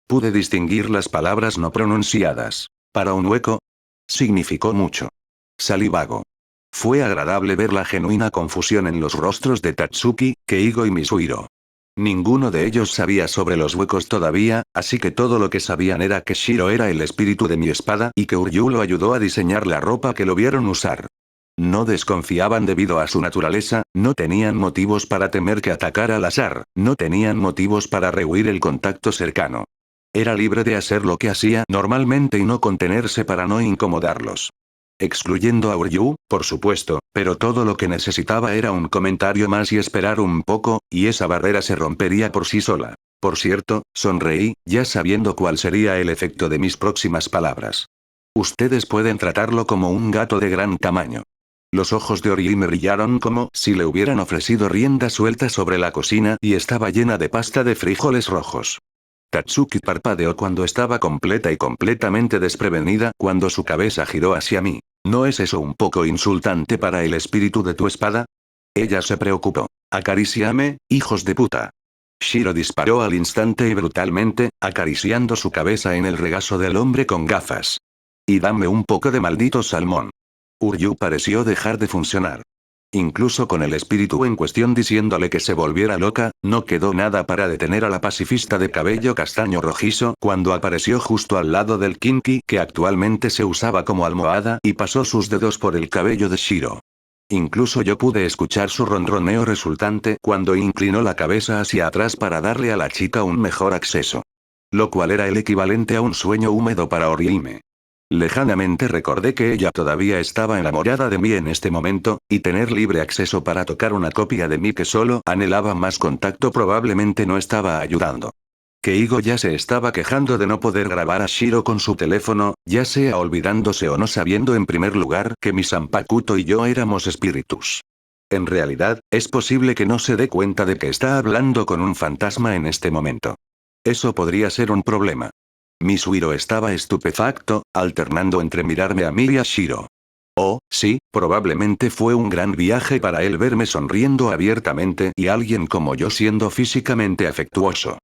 A: Pude distinguir las palabras no pronunciadas. Para un hueco. Significó mucho. Salí vago. Fue agradable ver la genuina confusión en los rostros de Tatsuki, Keigo y Misuhiro. Ninguno de ellos sabía sobre los huecos todavía, así que todo lo que sabían era que Shiro era el espíritu de mi espada y que Uryu lo ayudó a diseñar la ropa que lo vieron usar. No desconfiaban debido a su naturaleza, no tenían motivos para temer que atacara al azar, no tenían motivos para rehuir el contacto cercano. Era libre de hacer lo que hacía normalmente y no contenerse para no incomodarlos. Excluyendo a Uryu, por supuesto, pero todo lo que necesitaba era un comentario más y esperar un poco, y esa barrera se rompería por sí sola. Por cierto, sonreí, ya sabiendo cuál sería el efecto de mis próximas palabras. Ustedes pueden tratarlo como un gato de gran tamaño. Los ojos de Orihime brillaron como si le hubieran ofrecido rienda suelta sobre la cocina y estaba llena de pasta de frijoles rojos. Tatsuki parpadeó cuando estaba completa y completamente desprevenida cuando su cabeza giró hacia mí. ¿No es eso un poco insultante para el espíritu de tu espada? Ella se preocupó. Acaríciame, hijos de puta. Shiro disparó al instante y brutalmente, acariciando su cabeza en el regazo del hombre con gafas. Y dame un poco de maldito salmón. Uryu pareció dejar de funcionar. Incluso con el espíritu en cuestión diciéndole que se volviera loca, no quedó nada para detener a la pacifista de cabello castaño rojizo cuando apareció justo al lado del Kinki que actualmente se usaba como almohada y pasó sus dedos por el cabello de Shiro. Incluso yo pude escuchar su ronroneo resultante cuando inclinó la cabeza hacia atrás para darle a la chica un mejor acceso. Lo cual era el equivalente a un sueño húmedo para Orihime. Lejanamente recordé que ella todavía estaba enamorada de mí en este momento, y tener libre acceso para tocar una copia de mí que solo anhelaba más contacto probablemente no estaba ayudando. Keigo ya se estaba quejando de no poder grabar a Shiro con su teléfono, ya sea olvidándose o no sabiendo en primer lugar que mi Zanpakuto y yo éramos espíritus. En realidad, es posible que no se dé cuenta de que está hablando con un fantasma en este momento. Eso podría ser un problema. Misuhiro estaba estupefacto, alternando entre mirarme a mí y a Shiro. Oh, sí, probablemente fue un gran viaje para él verme sonriendo abiertamente y alguien como yo siendo físicamente afectuoso.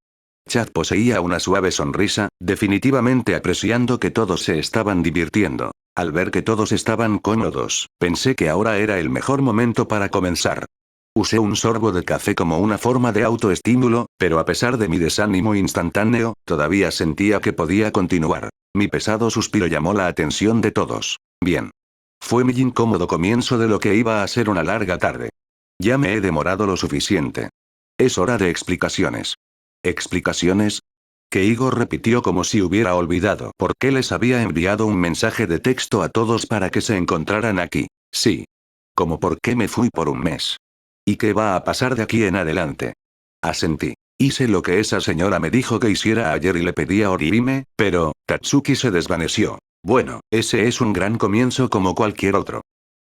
A: Chad poseía una suave sonrisa, definitivamente apreciando que todos se estaban divirtiendo. Al ver que todos estaban cómodos, pensé que ahora era el mejor momento para comenzar. Usé un sorbo de café como una forma de autoestímulo, pero a pesar de mi desánimo instantáneo, todavía sentía que podía continuar. Mi pesado suspiro llamó la atención de todos. Bien. Fue mi incómodo comienzo de lo que iba a ser una larga tarde. Ya me he demorado lo suficiente. Es hora de explicaciones. ¿Explicaciones? Que Igor repitió como si hubiera olvidado por qué les había enviado un mensaje de texto a todos para que se encontraran aquí. Sí. Como por qué me fui por un mes. ¿Y qué va a pasar de aquí en adelante? Asentí. Hice lo que esa señora me dijo que hiciera ayer y le pedí a Orihime, pero Tatsuki se desvaneció. Bueno, ese es un gran comienzo como cualquier otro.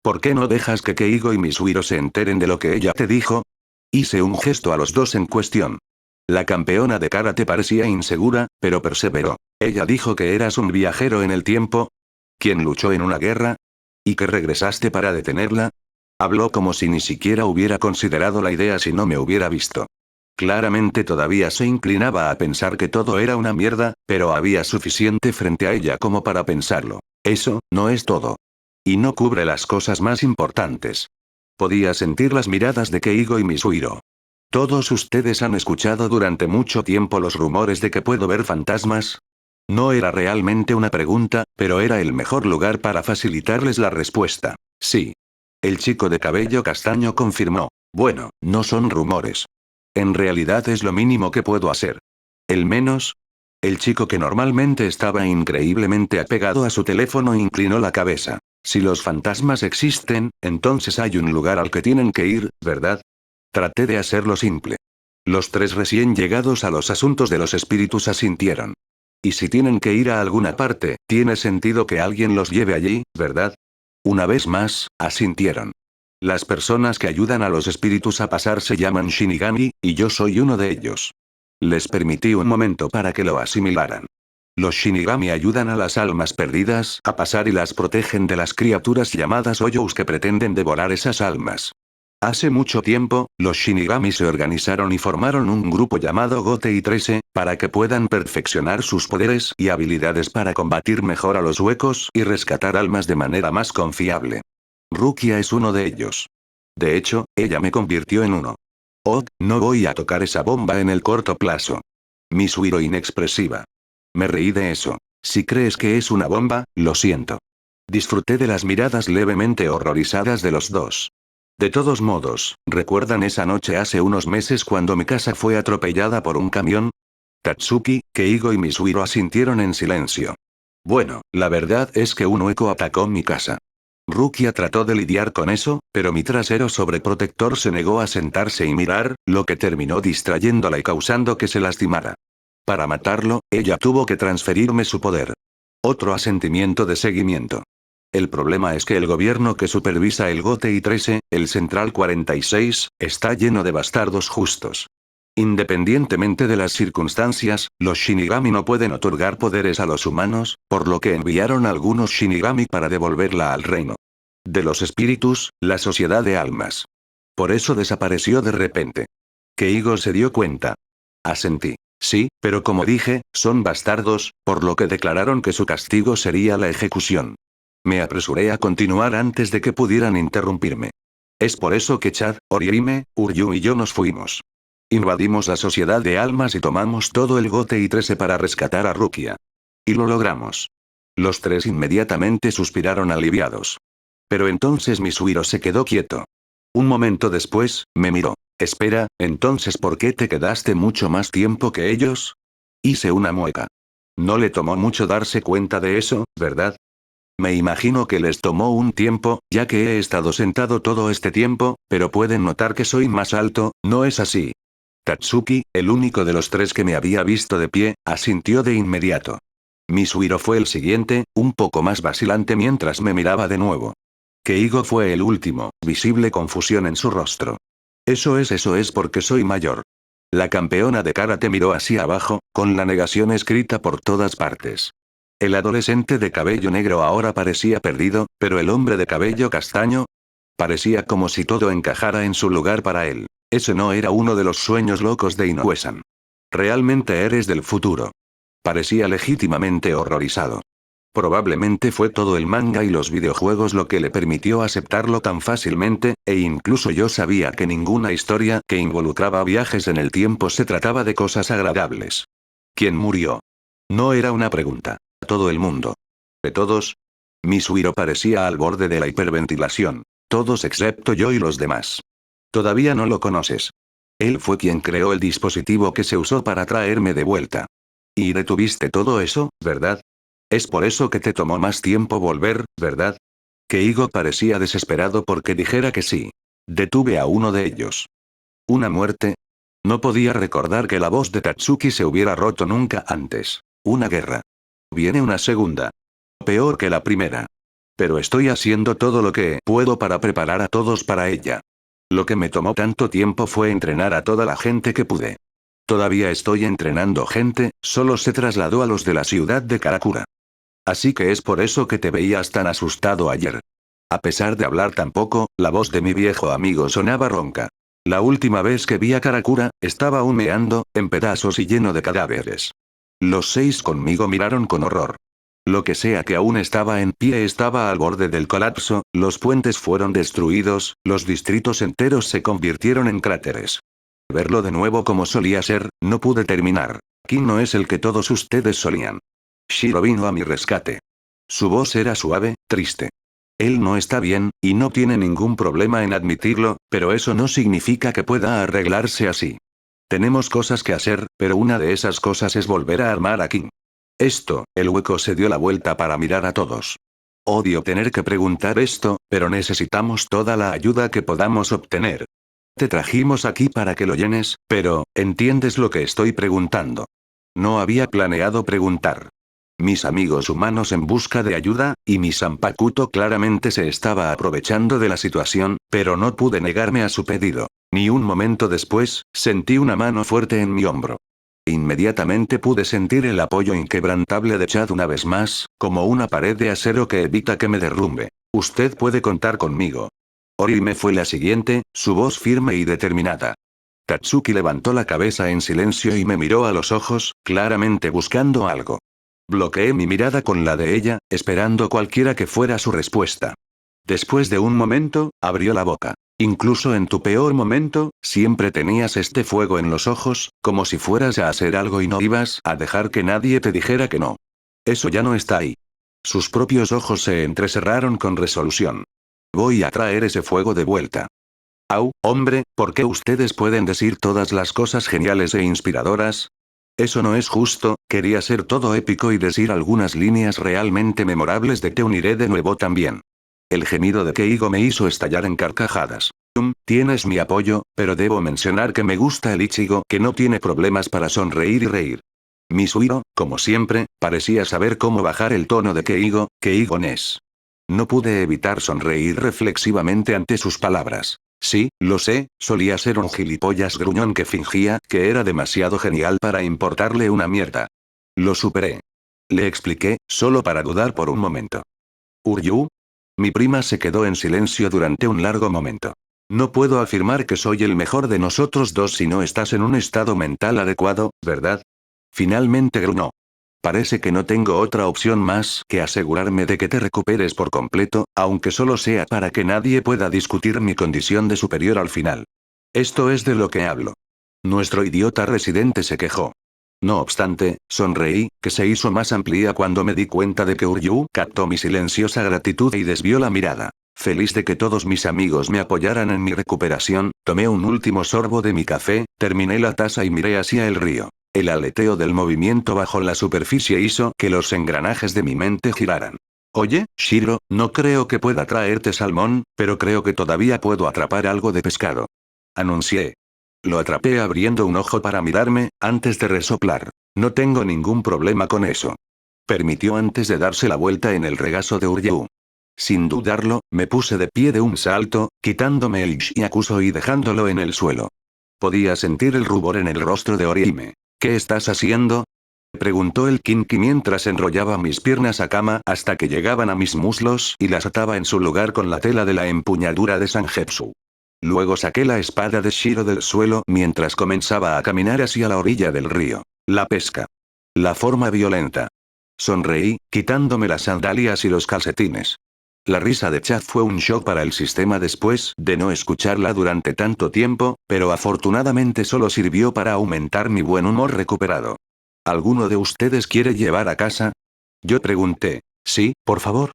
A: ¿Por qué no dejas que Keigo y Misuhiro se enteren de lo que ella te dijo? Hice un gesto a los dos en cuestión. La campeona de karate parecía insegura, pero perseveró. Ella dijo que eras un viajero en el tiempo. ¿Quién luchó en una guerra? ¿Y que regresaste para detenerla? Habló como si ni siquiera hubiera considerado la idea si no me hubiera visto. Claramente todavía se inclinaba a pensar que todo era una mierda, pero había suficiente frente a ella como para pensarlo. Eso, no es todo. Y no cubre las cosas más importantes. Podía sentir las miradas de Keigo y Misuhiro. ¿Todos ustedes han escuchado durante mucho tiempo los rumores de que puedo ver fantasmas? No era realmente una pregunta, pero era el mejor lugar para facilitarles la respuesta. Sí. El chico de cabello castaño confirmó. Bueno, no son rumores. En realidad es lo mínimo que puedo hacer. ¿El menos? El chico que normalmente estaba increíblemente apegado a su teléfono inclinó la cabeza. Si los fantasmas existen, entonces hay un lugar al que tienen que ir, ¿verdad? Traté de hacerlo simple. Los tres recién llegados a los asuntos de los espíritus asintieron. Y si tienen que ir a alguna parte, tiene sentido que alguien los lleve allí, ¿verdad? Una vez más, asintieron. Las personas que ayudan a los espíritus a pasar se llaman Shinigami, y yo soy uno de ellos. Les permití un momento para que lo asimilaran. Los Shinigami ayudan a las almas perdidas a pasar y las protegen de las criaturas llamadas Oyous que pretenden devorar esas almas. Hace mucho tiempo, los Shinigami se organizaron y formaron un grupo llamado Gotei 13, para que puedan perfeccionar sus poderes y habilidades para combatir mejor a los huecos y rescatar almas de manera más confiable. Rukia es uno de ellos. De hecho, ella me convirtió en uno. Oh, no voy a tocar esa bomba en el corto plazo. Misuhiro inexpresiva. Me reí de eso. Si crees que es una bomba, lo siento. Disfruté de las miradas levemente horrorizadas de los dos. De todos modos, ¿recuerdan esa noche hace unos meses cuando mi casa fue atropellada por un camión? Tatsuki, Keigo y Misuhiro asintieron en silencio. Bueno, la verdad es que un hueco atacó mi casa. Rukia trató de lidiar con eso, pero mi trasero sobreprotector se negó a sentarse y mirar, lo que terminó distrayéndola y causando que se lastimara. Para matarlo, ella tuvo que transferirme su poder. Otro asentimiento de seguimiento. El problema es que el gobierno que supervisa el Gotei 13, el Central 46, está lleno de bastardos justos. Independientemente de las circunstancias, los Shinigami no pueden otorgar poderes a los humanos, por lo que enviaron algunos Shinigami para devolverla al reino de los espíritus, la sociedad de almas. Por eso desapareció de repente. Keigo se dio cuenta. Asentí. Sí, pero como dije, son bastardos, por lo que declararon que su castigo sería la ejecución. Me apresuré a continuar antes de que pudieran interrumpirme. Es por eso que Chad, Orihime, Uryu y yo nos fuimos. Invadimos la sociedad de almas y tomamos todo el Gotei 13 para rescatar a Rukia. Y lo logramos. Los tres inmediatamente suspiraron aliviados. Pero entonces Misuhiro se quedó quieto. Un momento después, me miró. Espera, entonces ¿por qué te quedaste mucho más tiempo que ellos? Hice una mueca. No le tomó mucho darse cuenta de eso, ¿verdad? Me imagino que les tomó un tiempo, ya que he estado sentado todo este tiempo, pero pueden notar que soy más alto, ¿no es así? Tatsuki, el único de los tres que me había visto de pie, asintió de inmediato. Misuhiro fue el siguiente, un poco más vacilante mientras me miraba de nuevo. Keigo fue el último, visible confusión en su rostro. Eso es porque soy mayor. La campeona de karate miró hacia abajo, con la negación escrita por todas partes. El adolescente de cabello negro ahora parecía perdido, pero el hombre de cabello castaño parecía como si todo encajara en su lugar para él. Ese no era uno de los sueños locos de Inoue-san. Realmente eres del futuro. Parecía legítimamente horrorizado. Probablemente fue todo el manga y los videojuegos lo que le permitió aceptarlo tan fácilmente, e incluso yo sabía que ninguna historia que involucraba viajes en el tiempo se trataba de cosas agradables. ¿Quién murió? No era una pregunta. Todo el mundo. ¿De todos? Misuiro parecía al borde de la hiperventilación. Todos excepto yo y los demás. Todavía no lo conoces. Él fue quien creó el dispositivo que se usó para traerme de vuelta. Y detuviste todo eso, ¿verdad? Es por eso que te tomó más tiempo volver, ¿verdad? Keigo parecía desesperado porque dijera que sí. Detuve a uno de ellos. ¿Una muerte? No podía recordar que la voz de Tatsuki se hubiera roto nunca antes. Una guerra. Viene una segunda. Peor que la primera. Pero estoy haciendo todo lo que puedo para preparar a todos para ella. Lo que me tomó tanto tiempo fue entrenar a toda la gente que pude. Todavía estoy entrenando gente, solo se trasladó a los de la ciudad de Karakura. Así que es por eso que te veías tan asustado ayer. A pesar de hablar tan poco, la voz de mi viejo amigo sonaba ronca. La última vez que vi a Karakura, estaba humeando, en pedazos y lleno de cadáveres. Los 6 conmigo miraron con horror. Lo que sea que aún estaba en pie estaba al borde del colapso, los puentes fueron destruidos, los distritos enteros se convirtieron en cráteres. Verlo de nuevo como solía ser, no pude terminar. Aquí no es el que todos ustedes solían. Shiro vino a mi rescate. Su voz era suave, triste. Él no está bien, y no tiene ningún problema en admitirlo, pero eso no significa que pueda arreglarse así. Tenemos cosas que hacer, pero una de esas cosas es volver a armar aquí. El hueco se dio la vuelta para mirar a todos. Odio tener que preguntar esto, pero necesitamos toda la ayuda que podamos obtener. Te trajimos aquí para que lo llenes, pero, ¿entiendes lo que estoy preguntando? No había planeado preguntar. Mis amigos humanos en busca de ayuda, y mi Sanpakuto claramente se estaba aprovechando de la situación, pero no pude negarme a su pedido. Ni un momento después, sentí una mano fuerte en mi hombro. Inmediatamente pude sentir el apoyo inquebrantable de Chad una vez más, como una pared de acero que evita que me derrumbe. Usted puede contar conmigo. Orihime fue la siguiente, su voz firme y determinada. Tatsuki levantó la cabeza en silencio y me miró a los ojos, claramente buscando algo. Bloqueé mi mirada con la de ella, esperando cualquiera que fuera su respuesta. Después de un momento, abrió la boca. Incluso en tu peor momento, siempre tenías este fuego en los ojos, como si fueras a hacer algo y no ibas a dejar que nadie te dijera que no. Eso ya no está ahí. Sus propios ojos se entrecerraron con resolución. Voy a traer ese fuego de vuelta. Au, hombre, ¿por qué ustedes pueden decir todas las cosas geniales e inspiradoras? Eso no es justo, quería ser todo épico y decir algunas líneas realmente memorables de Te uniré de nuevo también. El gemido de Keigo me hizo estallar en carcajadas. Tienes mi apoyo, pero debo mencionar que me gusta el Ichigo que no tiene problemas para sonreír y reír. Misuiro, como siempre, parecía saber cómo bajar el tono de Keigo Nes. No pude evitar sonreír reflexivamente ante sus palabras. Sí, lo sé, solía ser un gilipollas gruñón que fingía que era demasiado genial para importarle una mierda. Lo superé. Le expliqué, solo para dudar por un momento. ¿Uryu? Mi prima se quedó en silencio durante un largo momento. No puedo afirmar que soy el mejor de nosotros dos si no estás en un estado mental adecuado, ¿verdad? Finalmente gruñó. Parece que no tengo otra opción más que asegurarme de que te recuperes por completo, aunque solo sea para que nadie pueda discutir mi condición de superior al final. Esto es de lo que hablo. Nuestro idiota residente se quejó. No obstante, sonreí, que se hizo más amplia cuando me di cuenta de que Uryu captó mi silenciosa gratitud y desvió la mirada. Feliz de que todos mis amigos me apoyaran en mi recuperación, tomé un último sorbo de mi café, terminé la taza y miré hacia el río. El aleteo del movimiento bajo la superficie hizo que los engranajes de mi mente giraran. Oye, Shiro, no creo que pueda traerte salmón, pero creo que todavía puedo atrapar algo de pescado. Anuncié. Lo atrapé abriendo un ojo para mirarme, antes de resoplar. No tengo ningún problema con eso. Permitió antes de darse la vuelta en el regazo de Uryu. Sin dudarlo, me puse de pie de un salto, quitándome el Shyakuso y dejándolo en el suelo. Podía sentir el rubor en el rostro de Orihime. ¿Qué estás haciendo? Preguntó el Kinki mientras enrollaba mis piernas a cama hasta que llegaban a mis muslos y las ataba en su lugar con la tela de la empuñadura de Sangetsu. Luego saqué la espada de Shiro del suelo mientras comenzaba a caminar hacia la orilla del río. La pesca. La forma violenta. Sonreí, quitándome las sandalias y los calcetines. La risa de Chad fue un shock para el sistema después de no escucharla durante tanto tiempo, pero afortunadamente solo sirvió para aumentar mi buen humor recuperado. ¿Alguno de ustedes quiere llevar a casa? Yo pregunté. Sí, por favor.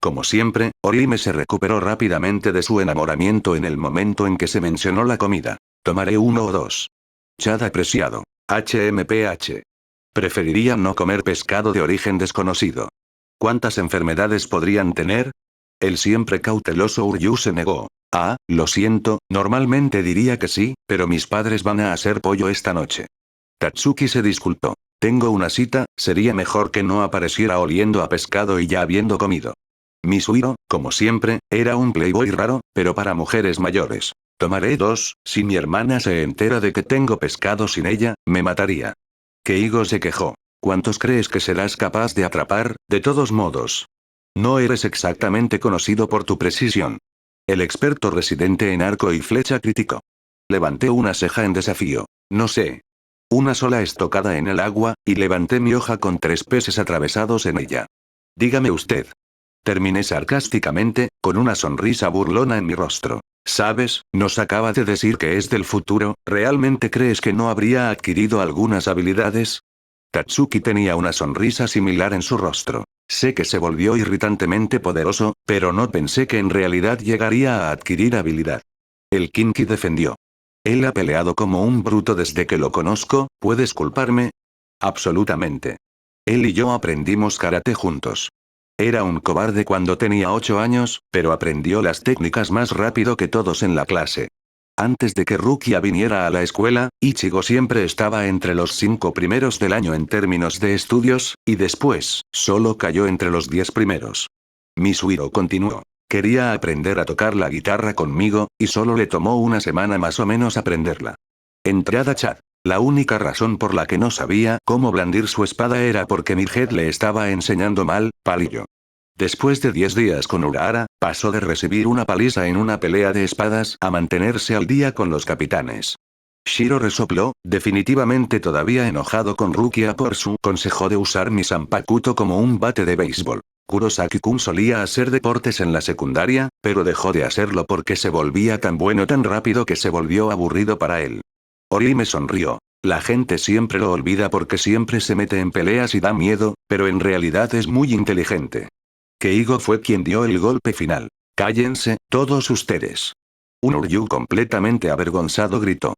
A: Como siempre, Orihime se recuperó rápidamente de su enamoramiento en el momento en que se mencionó la comida. Tomaré uno o dos. Chad apreciado. HMPH. Preferiría no comer pescado de origen desconocido. ¿Cuántas enfermedades podrían tener? El siempre cauteloso Uryu se negó. Ah, lo siento, normalmente diría que sí, pero mis padres van a hacer pollo esta noche. Tatsuki se disculpó. Tengo una cita, sería mejor que no apareciera oliendo a pescado y ya habiendo comido. Misuhiro, como siempre, era un playboy raro, pero para mujeres mayores. Tomaré dos, si mi hermana se entera de que tengo pescado sin ella, me mataría. Keigo se quejó. ¿Cuántos crees que serás capaz de atrapar, de todos modos? No eres exactamente conocido por tu precisión. El experto residente en arco y flecha criticó. Levanté una ceja en desafío. No sé. Una sola estocada en el agua, y levanté mi hoja con 3 peces atravesados en ella. Dígame usted. Terminé sarcásticamente, con una sonrisa burlona en mi rostro. ¿Sabes? Nos acaba de decir que es del futuro, ¿realmente crees que no habría adquirido algunas habilidades? Tatsuki tenía una sonrisa similar en su rostro. Sé que se volvió irritantemente poderoso, pero no pensé que en realidad llegaría a adquirir habilidad. El Kinki defendió. Él ha peleado como un bruto desde que lo conozco, ¿puedes culparme? Absolutamente. Él y yo aprendimos karate juntos. Era un cobarde cuando tenía 8 años, pero aprendió las técnicas más rápido que todos en la clase. Antes de que Rukia viniera a la escuela, Ichigo siempre estaba entre los 5 primeros del año en términos de estudios, y después, solo cayó entre los 10 primeros. Misuhiro continuó. Quería aprender a tocar la guitarra conmigo, y solo le tomó una semana más o menos aprenderla. Entrada Chad. La única razón por la que no sabía cómo blandir su espada era porque Midhead le estaba enseñando mal, palillo. Después de 10 días con Urahara, pasó de recibir una paliza en una pelea de espadas a mantenerse al día con los capitanes. Shiro resopló, definitivamente todavía enojado con Rukia por su consejo de usar mi Zanpakuto como un bate de béisbol. Kurosaki-kun solía hacer deportes en la secundaria, pero dejó de hacerlo porque se volvía tan bueno tan rápido que se volvió aburrido para él. Orihime sonrió. La gente siempre lo olvida porque siempre se mete en peleas y da miedo, pero en realidad es muy inteligente. Keigo fue quien dio el golpe final. Cállense, todos ustedes. Un Uryu completamente avergonzado gritó.